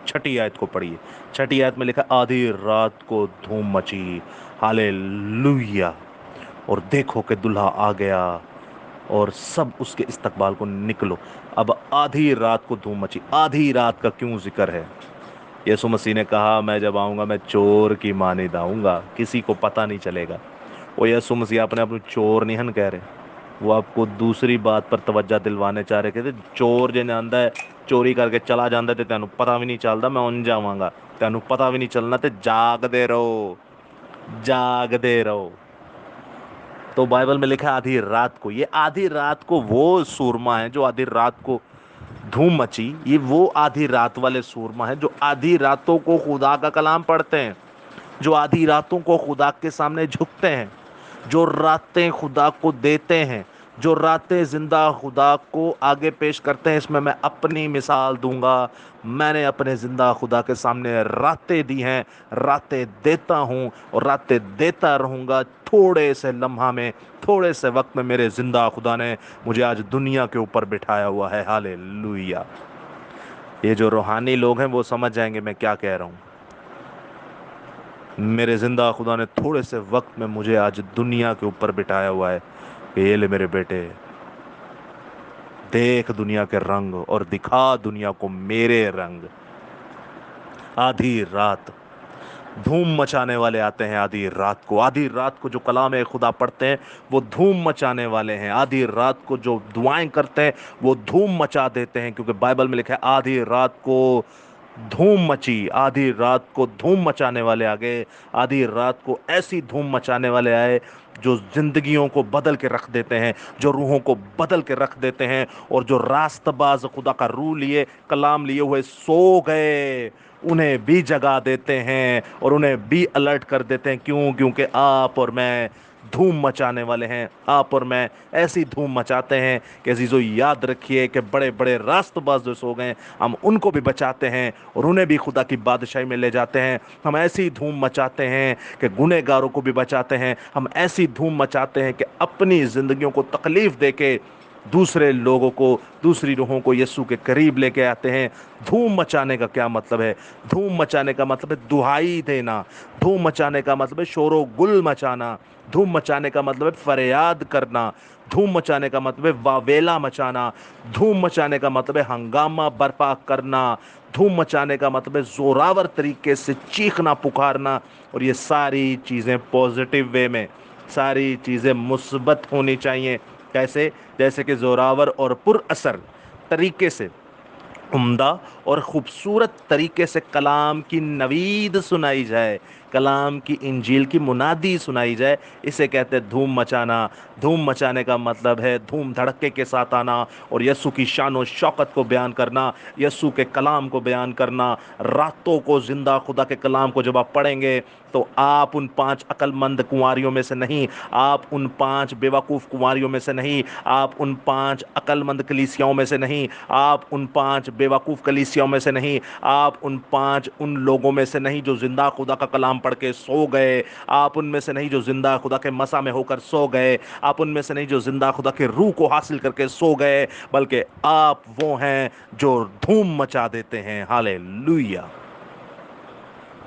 6 آیت کو پڑھیے۔ 6 آیت میں لکھا آدھی رات کو دھوم مچی، ہالےلویا، اور دیکھو کہ دلہا آ گیا اور سب اس کے استقبال کو نکلو۔ اب آدھی رات کو دھوم مچی، آدھی رات کا کیوں ذکر ہے؟ یسوع مسیح نے کہا میں جب آؤں گا میں چور کی مانند آؤں گا، کسی کو پتہ نہیں چلے گا۔ وہ یسوع مسیح اپنے چور نہیں کہہ رہے، وہ آپ کو دوسری بات پر توجہ دلوانے چاہ رہے کہ چور جے آندا ہے چوری کر کے چلا جاندا تے تینوں پتہ بھی نہیں چلدا میں اون جاواں گا، تینوں پتہ بھی نہیں چلنا، تے جاگدے رہو، جاگدے رہو۔ تو بائبل میں لکھا ہے آدھی رات کو، یہ آدھی رات کو وہ سورما ہے جو آدھی رات کو دھوم مچی، یہ وہ آدھی رات والے سورما ہے جو آدھی راتوں کو خدا کا کلام پڑھتے ہیں، جو آدھی راتوں کو خدا کے سامنے جھکتے ہیں، جو راتیں خدا کو دیتے ہیں، جو راتیں زندہ خدا کو آگے پیش کرتے ہیں۔ اس میں میں اپنی مثال دوں گا، میں نے اپنے زندہ خدا کے سامنے راتیں دی ہیں، راتیں دیتا ہوں اور راتیں دیتا رہوں گا۔ تھوڑے سے لمحہ میں، تھوڑے سے وقت میں میرے زندہ خدا نے مجھے آج دنیا کے اوپر بٹھایا ہوا ہے۔ ہالےلویا۔ یہ جو روحانی لوگ ہیں وہ سمجھ جائیں گے میں کیا کہہ رہا ہوں۔ میرے زندہ خدا نے تھوڑے سے وقت میں مجھے آج دنیا کے اوپر بٹھایا ہوا ہے کہ یہ لے میرے بیٹے، دیکھ دنیا کے رنگ اور دکھا دنیا کو میرے رنگ۔ آدھی رات دھوم مچانے والے آتے ہیں، آدھی رات کو، آدھی رات کو جو کلام خدا پڑھتے ہیں وہ دھوم مچانے والے ہیں، آدھی رات کو جو دعائیں کرتے ہیں وہ دھوم مچا دیتے ہیں، کیونکہ بائبل میں لکھا ہے آدھی رات کو دھوم مچی، آدھی رات کو دھوم مچانے والے آگے، آدھی رات کو ایسی دھوم مچانے والے آئے جو زندگیوں کو بدل کے رکھ دیتے ہیں، جو روحوں کو بدل کے رکھ دیتے ہیں، اور جو راست باز خدا کا روح لیے کلام لیے ہوئے سو گئے انہیں بھی جگا دیتے ہیں اور انہیں بھی الرٹ کر دیتے ہیں۔ کیوں؟ کیونکہ آپ اور میں دھوم مچانے والے ہیں، آپ اور میں ایسی دھوم مچاتے ہیں کہ عزیزو یاد رکھیے کہ بڑے بڑے راست باز جو سو گئے ہم ان کو بھی بچاتے ہیں اور انہیں بھی خدا کی بادشاہی میں لے جاتے ہیں۔ ہم ایسی دھوم مچاتے ہیں کہ گنہگاروں کو بھی بچاتے ہیں، ہم ایسی دھوم مچاتے ہیں کہ اپنی زندگیوں کو تکلیف دے کے دوسرے لوگوں کو، دوسری روحوں کو یسوع کے قریب لے کے آتے ہیں۔ دھوم مچانے کا کیا مطلب ہے؟ دھوم مچانے کا مطلب ہے دہائی دینا، دھوم مچانے کا مطلب ہے شور و گل مچانا، دھوم مچانے کا مطلب ہے فریاد کرنا، دھوم مچانے کا مطلب ہے واویلا مچانا، دھوم مچانے کا مطلب ہے ہنگامہ برپا کرنا، دھوم مچانے کا مطلب ہے زوراور طریقے سے چیخنا پکارنا، اور یہ ساری چیزیں پازیٹیو وے میں، ساری چیزیں مثبت ہونی چاہیے۔ کیسے؟ جیسے کہ زوراور اور پر اثر طریقے سے، عمدہ اور خوبصورت طریقے سے کلام کی نوید سنائی جائے، کلام کی انجیل کی منادی سنائی جائے، اسے کہتے ہیں دھوم مچانا۔ دھوم مچانے کا مطلب ہے دھوم دھڑکے کے ساتھ آنا اور یسوع کی شان و شوکت کو بیان کرنا، یسوع کے کلام کو بیان کرنا۔ راتوں کو زندہ خدا کے کلام کو جب آپ پڑھیں گے تو آپ ان 5 عقل مند کنواریوں میں سے نہیں، آپ ان 5 بیوقوف کنواریوں میں سے نہیں، آپ ان 5 عقل مند کلیسیاؤں میں سے نہیں، آپ ان 5 بیوقوف کلیسیاؤں میں سے نہیں، آپ ان 5 ان لوگوں میں سے نہیں جو زندہ خدا کا کلام پڑھ کے سو گئے، آپ ان میں سے نہیں جو زندہ خدا کے مسا میں ہو کر سو گئے، آپ ان میں سے نہیں جو زندہ خدا کے روح کو حاصل کر کے سو گئے، بلکہ آپ وہ ہیں جو دھوم مچا دیتے ہیں۔ ہاللیلویہ!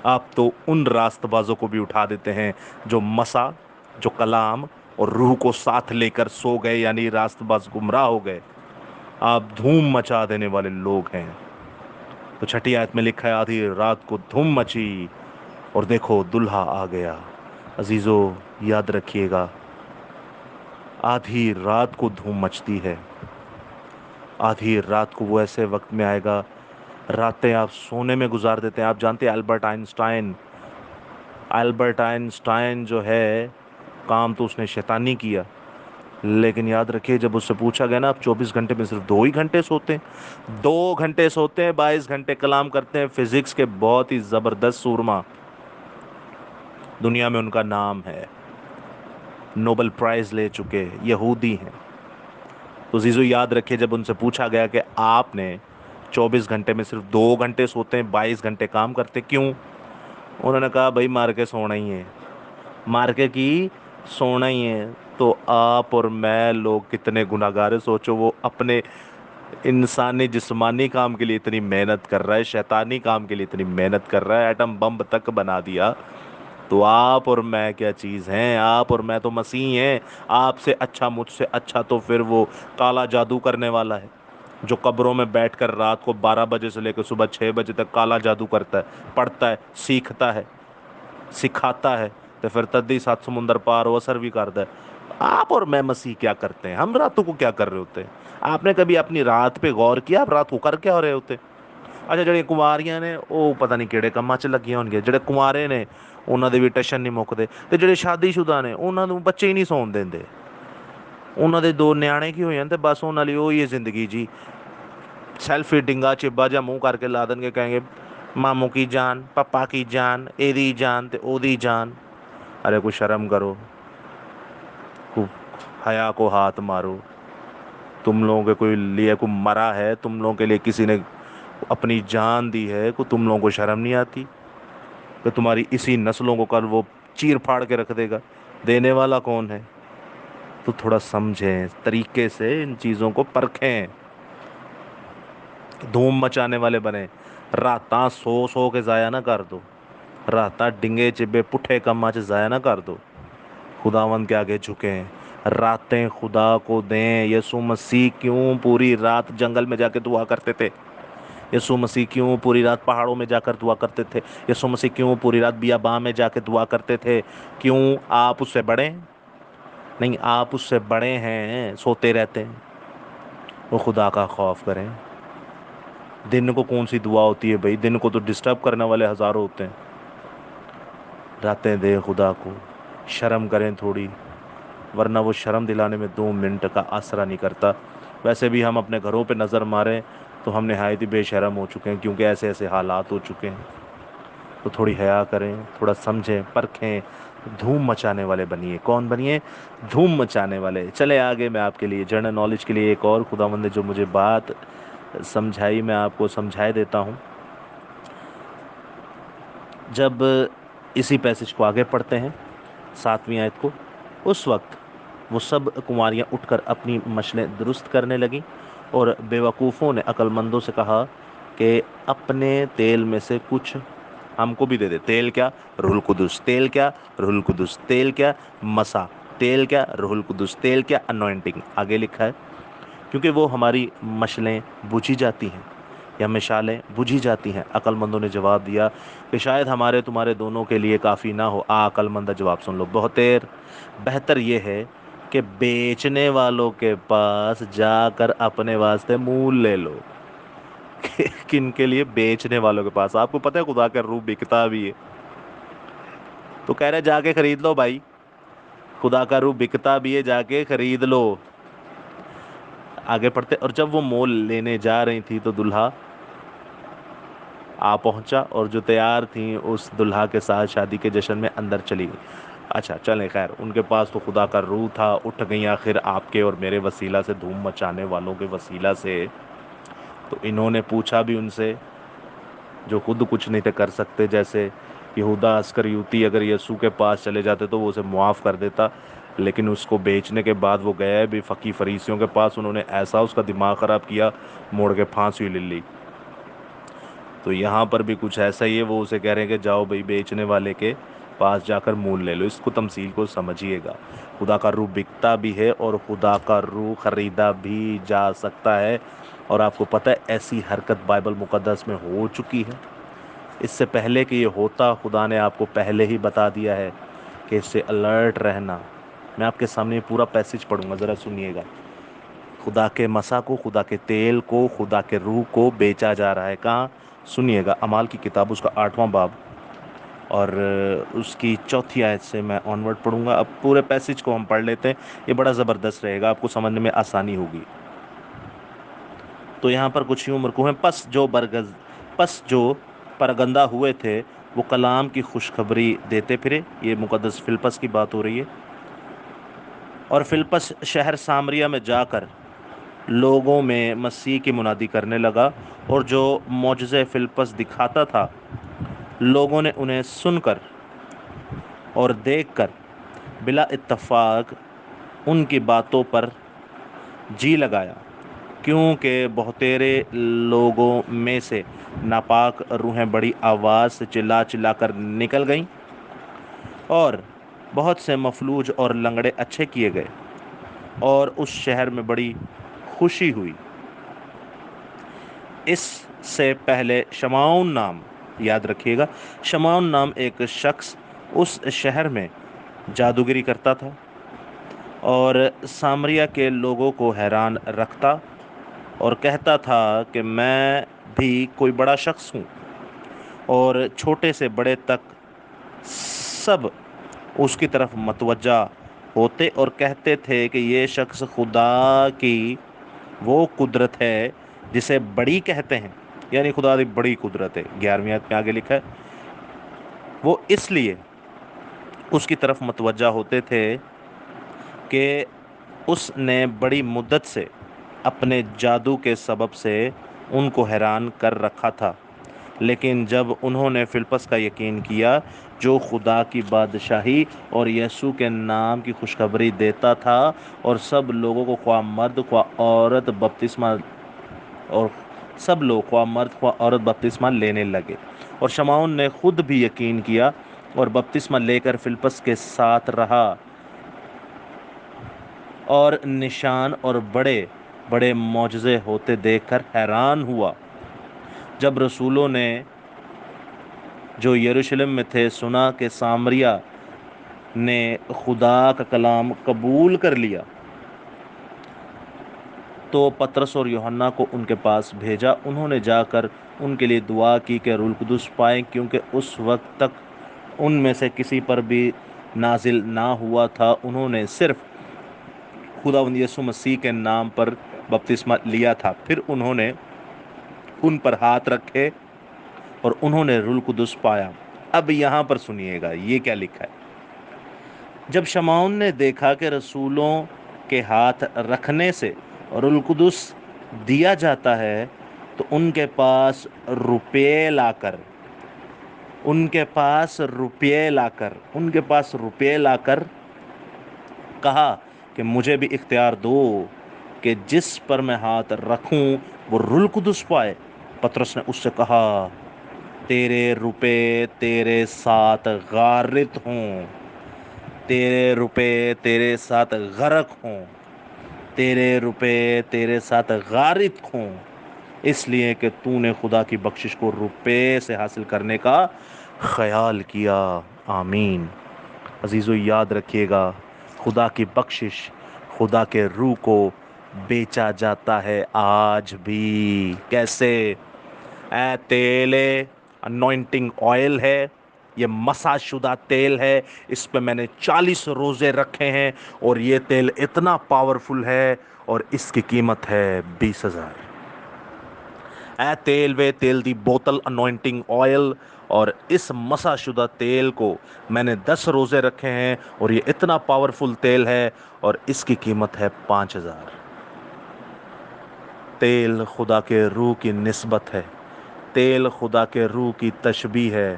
آپ تو ان راست بازوں کو بھی اٹھا دیتے ہیں جو مسا، جو کلام اور روح کو ساتھ لے کر سو گئے، یعنی راست باز گمراہ ہو گئے۔ آپ دھوم مچا دینے والے لوگ ہیں۔ تو 6 آیت میں لکھا ہے آدھی رات کو دھوم مچی اور دیکھو دلہا آ گیا۔ عزیزو یاد رکھیے گا، آدھی رات کو دھوم مچتی ہے، آدھی رات کو وہ ایسے وقت میں آئے گا، راتیں آپ سونے میں گزار دیتے ہیں۔ آپ جانتے ہیں البرٹ آئنسٹائن جو ہے، کام تو اس نے شیطانی کیا، لیکن یاد رکھیے جب اس سے پوچھا گیا نا آپ 24 گھنٹے میں صرف 2 ہی گھنٹے سوتے ہیں، 2 گھنٹے سوتے ہیں، 22 گھنٹے کلام کرتے ہیں۔ فزکس کے بہت ہی زبردست سورما، دنیا میں ان کا نام ہے، نوبل پرائز لے چکے یہودی ہیں۔ تو عزیزو یاد رکھیے جب ان سے پوچھا گیا کہ آپ نے 24 گھنٹے میں صرف 2 گھنٹے سوتے ہیں، 22 گھنٹے کام کرتے، کیوں؟ انہوں نے کہا بھائی مار کے سونا ہی ہے، مار کے کی سونا ہی ہے۔ تو آپ اور میں لوگ کتنے گناہگار ہیں، سوچو وہ اپنے انسانی جسمانی کام کے لیے اتنی محنت کر رہا ہے، شیطانی کام کے لیے اتنی محنت کر رہا ہے، ایٹم بم تک بنا دیا، تو آپ اور میں کیا چیز ہیں؟ آپ اور میں تو مسیح ہیں۔ آپ سے اچھا، مجھ سے اچھا تو پھر وہ کالا جادو کرنے والا ہے جو قبروں میں بیٹھ کر رات کو 12 بجے سے لے کر صبح 6 بجے تک کالا جادو کرتا ہے، پڑھتا ہے، سیکھتا ہے، سکھاتا ہے، تو پھر تدی 7 سمندر پار وہ اثر بھی کرتا ہے۔ آپ اور میں مسیح کیا کرتے ہیں؟ ہم راتوں کو کیا کر رہے ہوتے ہیں؟ آپ نے کبھی اپنی رات پہ غور کیا؟ آپ رات کو کر کیا ہو رہے ہوتے؟ اچھا جڑے کنواریاں نے وہ پتہ نہیں کہڑے کماں چ لگیاں ہون گے، جڑے کنوارے نے انہاں دے بھی ٹشن نہیں مکدے، تے جڑے شادی شدہ نے انہاں نوں بچے ہی نہیں سون دیندے، انہاں دے 2 نیانے کی ہو جان تے بس انہاں لئی وہی ہے زندگی جی۔ سیلفی ڈنگا چبا جا منہ کر کے لا دیں گے، کہیں گے ماموں کی جان، پپا کی جان، ایدی جان تے او دی جان۔ ارے کوئی شرم کرو، کو حیا کو ہاتھ مارو۔ تم لوگوں کے کوئی لیے کوئی مرا ہے، تم لوگوں کے لیے کسی نے اپنی جان دی ہے، کو تم لوگوں کو شرم نہیں آتی کہ تمہاری اسی نسلوں کو کل وہ چیر پھاڑ کے رکھ دے گا؟ دینے والا کون ہے؟ تو تھوڑا سمجھیں، طریقے سے ان چیزوں کو پرکھیں، دھوم مچانے والے بنیں۔ راتاں سو سو کے ضائع نہ کر دو، راتاں ڈنگے چبے پٹھے کماں چ ضائع نہ کر دو، خداوند کے آگے جھکیں، راتیں خدا کو دیں۔ یسوع مسیح کیوں پوری رات جنگل میں جا کے دعا کرتے تھے؟ یسوع مسیح کیوں پوری رات پہاڑوں میں جا کر دعا کرتے تھے؟ یسوع مسیح کیوں پوری رات بیاباں میں جا کے دعا کرتے تھے؟ کیوں؟ آپ اس سے بڑے ہیں؟ نہیں، آپ اس سے بڑے ہیں، سوتے رہتے ہیں۔ وہ خدا کا خوف کریں۔ دن کو کون سی دعا ہوتی ہے بھائی؟ دن کو تو ڈسٹرب کرنے والے ہزاروں ہوتے ہیں۔ راتیں دیں خدا کو، شرم کریں تھوڑی، ورنہ وہ شرم دلانے میں 2 منٹ کا آسرا نہیں کرتا۔ ویسے بھی ہم اپنے گھروں پہ نظر ماریں تو ہم نہایت ہی بے شرم ہو چکے ہیں، کیونکہ ایسے ایسے حالات ہو چکے ہیں۔ تو تھوڑی حیا کریں، تھوڑا سمجھیں، پرکھیں، دھوم مچانے والے بنیے. کون بنیے؟ دھوم مچانے والے. چلے آگے. میں آپ کے لیے جنرل نالج کے لیے ایک اور خداوند نے جو مجھے بات سمجھائی میں آپ کو سمجھائے دیتا ہوں. جب اسی پیسج کو آگے پڑھتے ہیں 7ویں آیت کو، اس وقت وہ سب کنواریاں اٹھ کر اپنی مشلیں درست کرنے لگیں، اور بیوقوفوں نے عقل مندوں سے کہا کہ اپنے تیل میں سے کچھ ہم کو بھی دے دے. تیل کیا؟ روح القدس. تیل کیا؟ روح القدس. تیل کیا؟ مسا. تیل کیا؟ روح القدس. تیل کیا؟ انوائنٹنگ. آگے لکھا ہے کیونکہ وہ ہماری مشلیں بجھی جاتی ہیں یا مشالیں بجھی جاتی ہیں. عقل مندوں نے جواب دیا کہ شاید ہمارے تمہارے دونوں کے لیے کافی نہ ہو. عقل مندہ جواب سن لو. بہتر یہ ہے کہ بیچنے والوں کے پاس جا کر اپنے واسطے مول لے لو. کن کے لیے؟ بیچنے والوں کے پاس. آپ کو پتہ ہے خدا کا روح بکتا بھی ہے، تو کہہ رہے جا کے خرید لو بھائی. خدا کا روح بکتا بھی ہے، جا کے خرید لو. آگے پڑھتے. اور جب وہ مول لینے جا رہی تھی تو دلہا آ پہنچا، اور جو تیار تھیں اس دلہا کے ساتھ شادی کے جشن میں اندر چلی گئی. اچھا چلیں، خیر ان کے پاس تو خدا کا روح تھا. اٹھ گئیں آخر آپ کے اور میرے وسیلہ سے، دھوم مچانے والوں کے وسیلہ سے. تو انہوں نے پوچھا بھی ان سے جو خود کچھ نہیں تھے کر سکتے. جیسے یہودا اسکریوتی اگر یسوع کے پاس چلے جاتے تو وہ اسے معاف کر دیتا، لیکن اس کو بیچنے کے بعد وہ گئے بھی فقی فریسیوں کے پاس. انہوں نے ایسا اس کا دماغ خراب کیا، موڑ کے پھانسی لے لی. تو یہاں پر بھی کچھ ایسا ہی ہے. وہ اسے کہہ رہے ہیں کہ جاؤ بھائی بیچنے والے کے پاس جا کر مول لے لو. اس کو تمثیل کو سمجھیے گا. خدا کا روح بکتا بھی ہے اور خدا کا روح خریدا بھی جا سکتا ہے. اور آپ کو پتہ ہے ایسی حرکت بائبل مقدس میں ہو چکی ہے. اس سے پہلے کہ یہ ہوتا خدا نے آپ کو پہلے ہی بتا دیا ہے کہ اس سے الرٹ رہنا. میں آپ کے سامنے پورا پیسج پڑھوں گا، ذرا سنیے گا. خدا کے مسا کو، خدا کے تیل کو، خدا کے روح کو بیچا جا رہا ہے. کہاں؟ سنیے گا. اعمال کی کتاب اس کا 8واں باب اور اس کی 4 آیت سے میں آنورڈ پڑھوں گا. اب پورے پیسج کو ہم پڑھ لیتے ہیں. یہ بڑا زبردست رہے گا، آپ کو سمجھنے میں آسانی ہوگی. تو یہاں پر کچھ یوں مرکو ہیں. پس جو پرگندہ ہوئے تھے وہ کلام کی خوشخبری دیتے پھرے. یہ مقدس فلپس کی بات ہو رہی ہے. اور فلپس شہر سامریا میں جا کر لوگوں میں مسیح کی منادی کرنے لگا، اور جو معجزے فلپس دکھاتا تھا لوگوں نے انہیں سن کر اور دیکھ کر بلا اتفاق ان کی باتوں پر جی لگایا، کیونکہ بہتیرے لوگوں میں سے ناپاک روحیں بڑی آواز سے چلا چلا کر نکل گئیں، اور بہت سے مفلوج اور لنگڑے اچھے کیے گئے، اور اس شہر میں بڑی خوشی ہوئی. اس سے پہلے شمعون نام، یاد رکھیے گا، شمعون نام ایک شخص اس شہر میں جادوگری کرتا تھا اور سامریا کے لوگوں کو حیران رکھتا اور کہتا تھا کہ میں بھی کوئی بڑا شخص ہوں. اور چھوٹے سے بڑے تک سب اس کی طرف متوجہ ہوتے اور کہتے تھے کہ یہ شخص خدا کی وہ قدرت ہے جسے بڑی کہتے ہیں. یعنی خدا کی بڑی قدرت ہے. 11ویں آیت میں آگے لکھا ہے وہ اس لیے اس کی طرف متوجہ ہوتے تھے کہ اس نے بڑی مدت سے اپنے جادو کے سبب سے ان کو حیران کر رکھا تھا. لیکن جب انہوں نے فلپس کا یقین کیا جو خدا کی بادشاہی اور یسوع کے نام کی خوشخبری دیتا تھا، اور سب لوگوں کو خواہ مرد خواہ عورت بپتسمہ لینے لگے. اور شمعون نے خود بھی یقین کیا اور بپتسمہ لے کر فلپس کے ساتھ رہا، اور نشان اور بڑے بڑے معجزے ہوتے دیکھ کر حیران ہوا. جب رسولوں نے جو یروشلم میں تھے سنا کہ سامریا نے خدا کا کلام قبول کر لیا، تو پطرس اور یوحنا کو ان کے پاس بھیجا. انہوں نے جا کر ان کے لیے دعا کی کہ روح القدس پائیں، کیونکہ اس وقت تک ان میں سے کسی پر بھی نازل نہ ہوا تھا. انہوں نے صرف خداوند یسوع مسیح کے نام پر بپتسمہ لیا تھا. پھر انہوں نے ان پر ہاتھ رکھے اور انہوں نے روح القدس پایا. اب یہاں پر سنیے گا یہ کیا لکھا ہے. جب شمعون نے دیکھا کہ رسولوں کے ہاتھ رکھنے سے روح القدس دیا جاتا ہے تو ان کے پاس روپے لا کر کہا کہ مجھے بھی اختیار دو کہ جس پر میں ہاتھ رکھوں وہ روح القدس پائے۔ پطرس نے اس سے کہا، تیرے روپے تیرے ساتھ غارت ہوں، تیرے روپے تیرے ساتھ غرق ہوں، تیرے روپے تیرے ساتھ غارت ہوں، اس لیے کہ تو نے خدا کی بخشش کو روپے سے حاصل کرنے کا خیال کیا۔ آمین۔ عزیزو یاد رکھیے گا، خدا کی بخشش، خدا کے روح کو بیچا جاتا ہے آج بھی۔ کیسے؟ اے تیل انوائنٹنگ آئل ہے، یہ مسا شدہ تیل ہے، اس پہ میں نے 40 روزے رکھے ہیں اور یہ تیل اتنا پاورفل ہے اور اس کی قیمت ہے 20,000۔ اے تیل دی بوتل انوائنٹنگ آئل، اور اس مسا شدہ تیل کو میں نے 10 روزے رکھے ہیں اور یہ اتنا پاورفل تیل ہے اور اس کی قیمت ہے 5,000۔ تیل خدا کے روح کی نسبت ہے، تیل خدا کے روح کی تشبیہ ہے،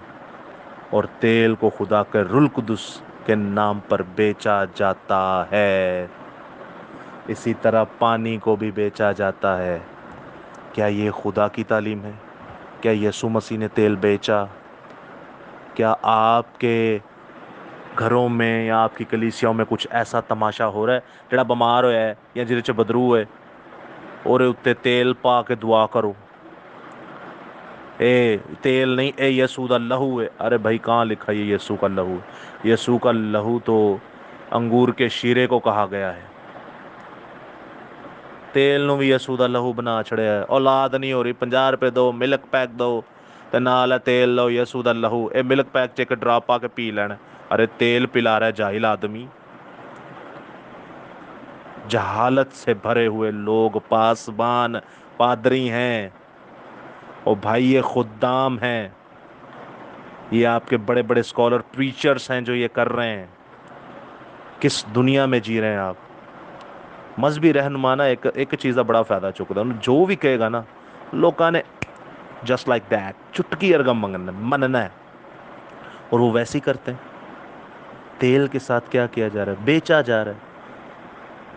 اور تیل کو خدا کے روح القدس کے نام پر بیچا جاتا ہے۔ اسی طرح پانی کو بھی بیچا جاتا ہے۔ کیا یہ خدا کی تعلیم ہے؟ کیا یسوع مسیح نے تیل بیچا؟ کیا آپ کے گھروں میں یا آپ کی کلیسیوں میں کچھ ایسا تماشا ہو رہا ہے؟ جڑا بیمار ہوا ہے یا جہدے چ بدرو ہے اور اتنے تیل پا کے دعا کرو، اے تیل نہیں، اے یسوع دا لہو ہے۔ ارے بھائی کہاں لکھا یہ یسوع کا لہو ہے؟ یسوع کا لہو تو انگور کے شیرے کو کہا گیا ہے۔ تیل نو بھی یسوع دا لہو بنا چھڑیا ہے۔ اولاد نہیں ہو رہی، 50 روپے دو، ملک پیک دو تے نال ہے تیل لو یسوع دا لہو۔ اے ملک پیک چ ایک ڈراپ پا کے پی لین۔ ارے تیل پلا رہا ہے جاہل آدمی۔ جہالت سے بھرے ہوئے لوگ پاسبان پادری ہیں، اور بھائی یہ خدام ہیں، یہ آپ کے بڑے بڑے اسکالر پریچرز ہیں جو یہ کر رہے ہیں۔ کس دنیا میں جی رہے ہیں آپ؟ مذہبی رہنما نا ایک چیز کا بڑا فائدہ چکتا ہے، جو بھی کہے گا نا لوگوں نے جسٹ لائک دیٹ چٹکی ارگم مننا ہے، اور وہ ویسے ہی کرتے ہیں۔ تیل کے ساتھ کیا کیا جا رہا ہے؟ بیچا جا رہا ہے۔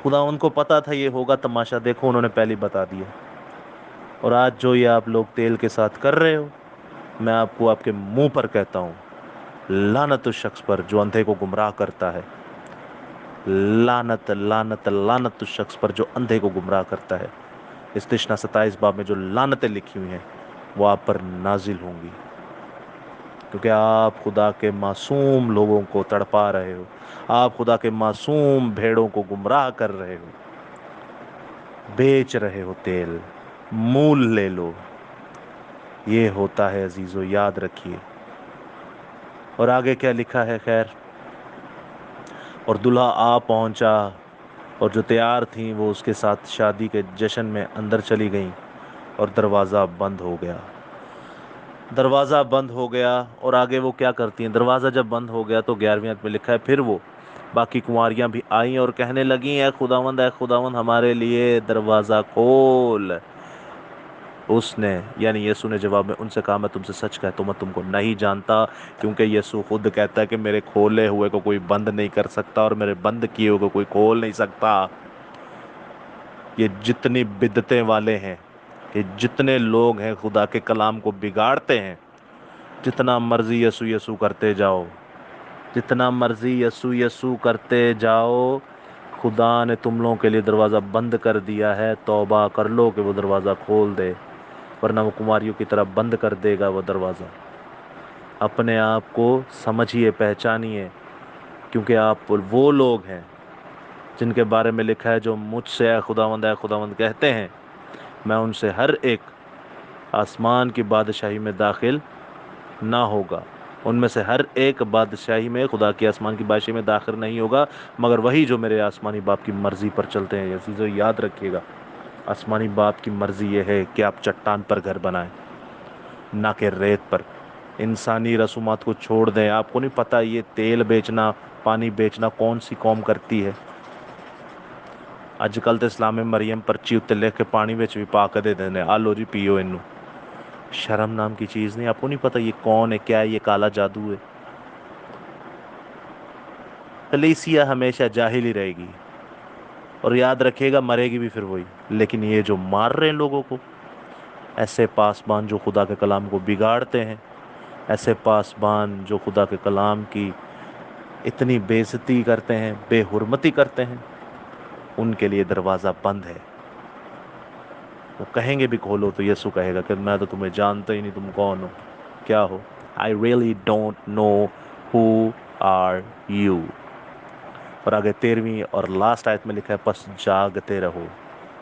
خدا ان کو پتا تھا یہ ہوگا تماشا، دیکھو انہوں نے پہلے بتا دیا۔ اور آج جو یہ آپ لوگ تیل کے ساتھ کر رہے ہو، میں آپ کو آپ کے منہ پر کہتا ہوں، لعنت اس شخص پر جو اندھے کو گمراہ کرتا ہے۔ لعنت لعنت لعنت اس شخص پر جو اندھے کو گمراہ کرتا ہے۔ استشنا 27 باب میں جو لعنتیں لکھی ہوئی ہیں وہ آپ پر نازل ہوں گی، کیونکہ آپ خدا کے معصوم لوگوں کو تڑپا رہے ہو، آپ خدا کے معصوم بھیڑوں کو گمراہ کر رہے ہو، بیچ رہے ہو تیل۔ مول لے لو، یہ ہوتا ہے عزیزو، یاد رکھیے۔ اور آگے کیا لکھا ہے؟ خیر، اور دلہا آ پہنچا، اور جو تیار تھیں وہ اس کے ساتھ شادی کے جشن میں اندر چلی گئیں، اور دروازہ بند ہو گیا۔ دروازہ بند ہو گیا، اور آگے وہ کیا کرتی ہیں؟ دروازہ جب بند ہو گیا تو 11ویں آیت میں لکھا ہے، پھر وہ باقی کنواریاں بھی آئیں اور کہنے لگیں، اے خداوند ہمارے لیے دروازہ کھول۔ اس نے یعنی یسوع نے جواب میں ان سے کہا، میں تم سے سچ کہتا ہوں میں تم کو نہیں جانتا، کیونکہ یسوع خود کہتا ہے کہ میرے کھولے ہوئے کو کوئی بند نہیں کر سکتا اور میرے بند کیے ہوئے کو کوئی کھول نہیں سکتا۔ یہ جتنی بدعتیں والے ہیں، یہ جتنے لوگ ہیں خدا کے کلام کو بگاڑتے ہیں، جتنا مرضی یسوع یسوع کرتے جاؤ، جتنا مرضی یسوع یسوع کرتے جاؤ، خدا نے تم لوگوں کے لیے دروازہ بند کر دیا ہے۔ توبہ کر لو کہ وہ دروازہ کھول دے، ورنہ وہ کماریوں کی طرح بند کر دے گا وہ دروازہ۔ اپنے آپ کو سمجھیے، پہچانیے، کیونکہ آپ وہ لوگ ہیں جن کے بارے میں لکھا ہے، جو مجھ سے اے خداوند کہتے ہیں، میں ان سے ہر ایک آسمان کی بادشاہی میں داخل نہ ہوگا۔ ان میں سے ہر ایک بادشاہی میں، خدا کی آسمان کی بادشاہی میں داخل نہیں ہوگا، مگر وہی جو میرے آسمانی باپ کی مرضی پر چلتے ہیں۔ یہ چیزوں یاد رکھیے گا، آسمانی باپ کی مرضی یہ ہے کہ آپ چٹان پر گھر بنائیں، نہ کہ ریت پر۔ انسانی رسومات کو چھوڑ دیں۔ آپ کو نہیں پتہ یہ تیل بیچنا پانی بیچنا کون سی قوم کرتی ہے؟ اج کل تو اسلام مریم پرچی اتنے لکھ کے پانی بھی پا کے دے دینے، آ لو جی پیو انو۔ شرم نام کی چیز نہیں، آپ کو نہیں پتا یہ کون ہے، کیا ہے، یہ کالا جادو ہے۔ کلیسیا ہمیشہ جاہل ہی رہے گی، اور یاد رکھے گا مرے گی بھی پھر وہی۔ لیکن یہ جو مار رہے ہیں لوگوں کو، ایسے پاسبان جو خدا کے کلام کو بگاڑتے ہیں، ایسے پاسبان جو خدا کے کلام کی اتنی بے عزتی کرتے ہیں، بے حرمتی کرتے ہیں، ان کے لیے دروازہ بند ہے۔ وہ کہیں گے بھی کھولو تو یسوع کہے گا کہ میں تو تمہیں جانتا ہی نہیں، تم کون ہو، کیا ہو۔ I really don't know who are you۔ اور آگے 13ویں اور لاسٹ آیت میں لکھا ہے پس جاگتے رہو۔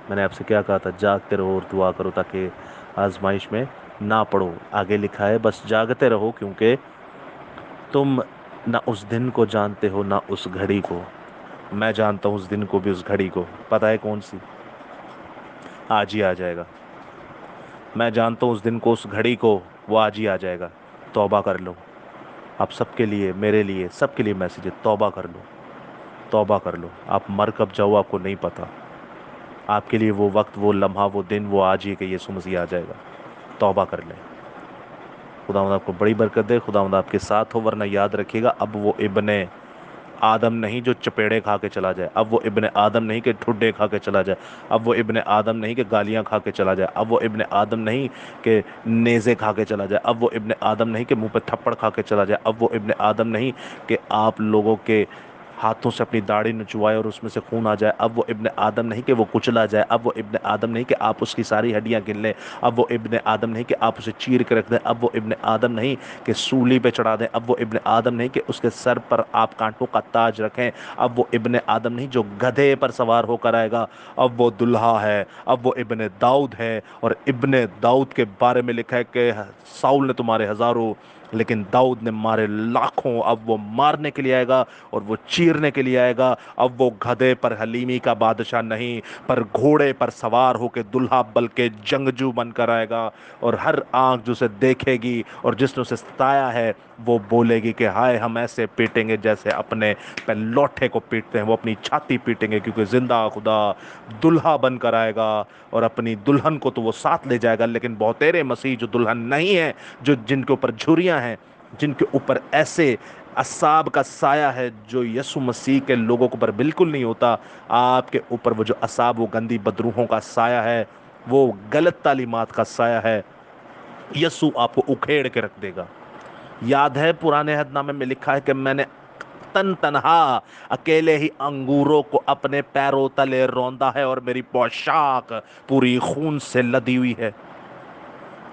میں نے آپ سے کیا کہا تھا، جاگتے رہو اور دعا کرو تاکہ آزمائش میں نہ پڑو۔ آگے لکھا ہے بس جاگتے رہو کیونکہ تم نہ اس دن کو جانتے ہو نہ اس گھڑی کو۔ میں جانتا ہوں اس دن کو بھی اس گھڑی کو، پتہ ہے کون سی؟ آج ہی آ جائے گا۔ میں جانتا ہوں اس دن کو اس گھڑی کو، وہ آج ہی آ جائے گا۔ توبہ کر لو۔ آپ سب کے لیے، میرے لیے، سب کے لیے میسیج ہے، توبہ کر لو، توبہ کر لو۔ آپ مر کب جاؤ آپ کو نہیں پتا۔ آپ کے لیے وہ وقت، وہ لمحہ، وہ دن، وہ آج ہی کہ یسوع مسیح آ جائے گا۔ توبہ کر لیں۔ خداوند آپ کو بڑی برکت دے، خداوند آپ کے ساتھ ہو، ورنہ یاد رکھیے گا اب وہ ابن آدم نہیں جو چپیڑے کھا کے چلا جائے، اب وہ ابن آدم نہیں کہ ٹھڈے کھا کے چلا جائے، اب وہ ابن آدم نہیں کہ گالیاں کھا کے چلا جائے، اب وہ ابن آدم نہیں کہ نیزے کھا کے چلا جائے، اب وہ ابن آدم نہیں کہ منہ پہ تھپڑ کھا کے چلا جائے، اب وہ ابن آدم نہیں کہ آپ لوگوں کے ہاتھوں سے اپنی داڑھی نچوائے اور اس میں سے خون آ جائے، اب وہ ابن آدم نہیں کہ وہ کچلا جائے، اب وہ ابن آدم نہیں کہ آپ اس کی ساری ہڈیاں گن لیں، اب وہ ابن آدم نہیں کہ آپ اسے چیر کے رکھ دیں، اب وہ ابن آدم نہیں کہ سولی پہ چڑھا دیں، اب وہ ابن آدم نہیں کہ اس کے سر پر آپ کانٹوں کا تاج رکھیں، اب وہ ابن آدم نہیں جو گدھے پر سوار ہو کر آئے گا، اب وہ دلہا ہے، اب وہ ابن داؤد ہے۔ اور ابن داؤد کے بارے میں لکھا ہے کہ ساؤل نے تمہارے ہزاروں لیکن داؤد نے مارے لاکھوں۔ اب وہ مارنے کے لیے آئے گا اور وہ چیرنے کے لیے آئے گا۔ اب وہ گدھے پر حلیمی کا بادشاہ نہیں، پر گھوڑے پر سوار ہو کے دلہا بلکہ جنگجو بن کر آئے گا، اور ہر آنکھ جو اسے دیکھے گی اور جس نے اسے ستایا ہے وہ بولے گی کہ ہائے ہم ایسے پیٹیں گے جیسے اپنے لوٹھے کو پیٹتے ہیں۔ وہ اپنی چھاتی پیٹیں گے کیونکہ زندہ خدا دلہا بن کر آئے گا، اور اپنی دلہن کو تو وہ ساتھ لے جائے گا، لیکن بہتیرے مسیح جو دلہن نہیں ہے، جن کے اوپر جھریاں ہیں، جن کے اوپر ایسے اعصاب کا سایہ ہے جو یسوع مسیح کے لوگوں کے اوپر بالکل نہیں ہوتا، آپ کے اوپر وہ جو اعصاب، وہ گندی بدروحوں کا سایہ ہے، وہ غلط تعلیمات کا سایہ ہے، یسوع آپ کو اکھیڑ کے رکھ دے گا۔ یاد ہے پرانے عہد نامے میں لکھا ہے کہ میں نے تنہا اکیلے ہی انگوروں کو اپنے پیروں تلے روندا ہے، اور میری پوشاک پوری خون سے لدی ہوئی ہے۔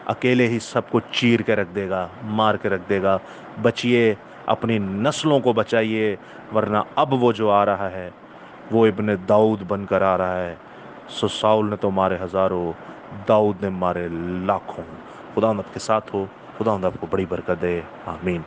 اکیلے ہی سب کو چیر کے رکھ دے گا، مار کے رکھ دے گا۔ بچیے، اپنی نسلوں کو بچائیے، ورنہ اب وہ جو آ رہا ہے وہ ابن داؤد بن کر آ رہا ہے۔ سو ساؤل نے تو مارے ہزاروں، داؤد نے مارے لاکھوں۔ خدا آپ کے ساتھ ہو، خدا آپ کو بڑی برکت دے، آمین۔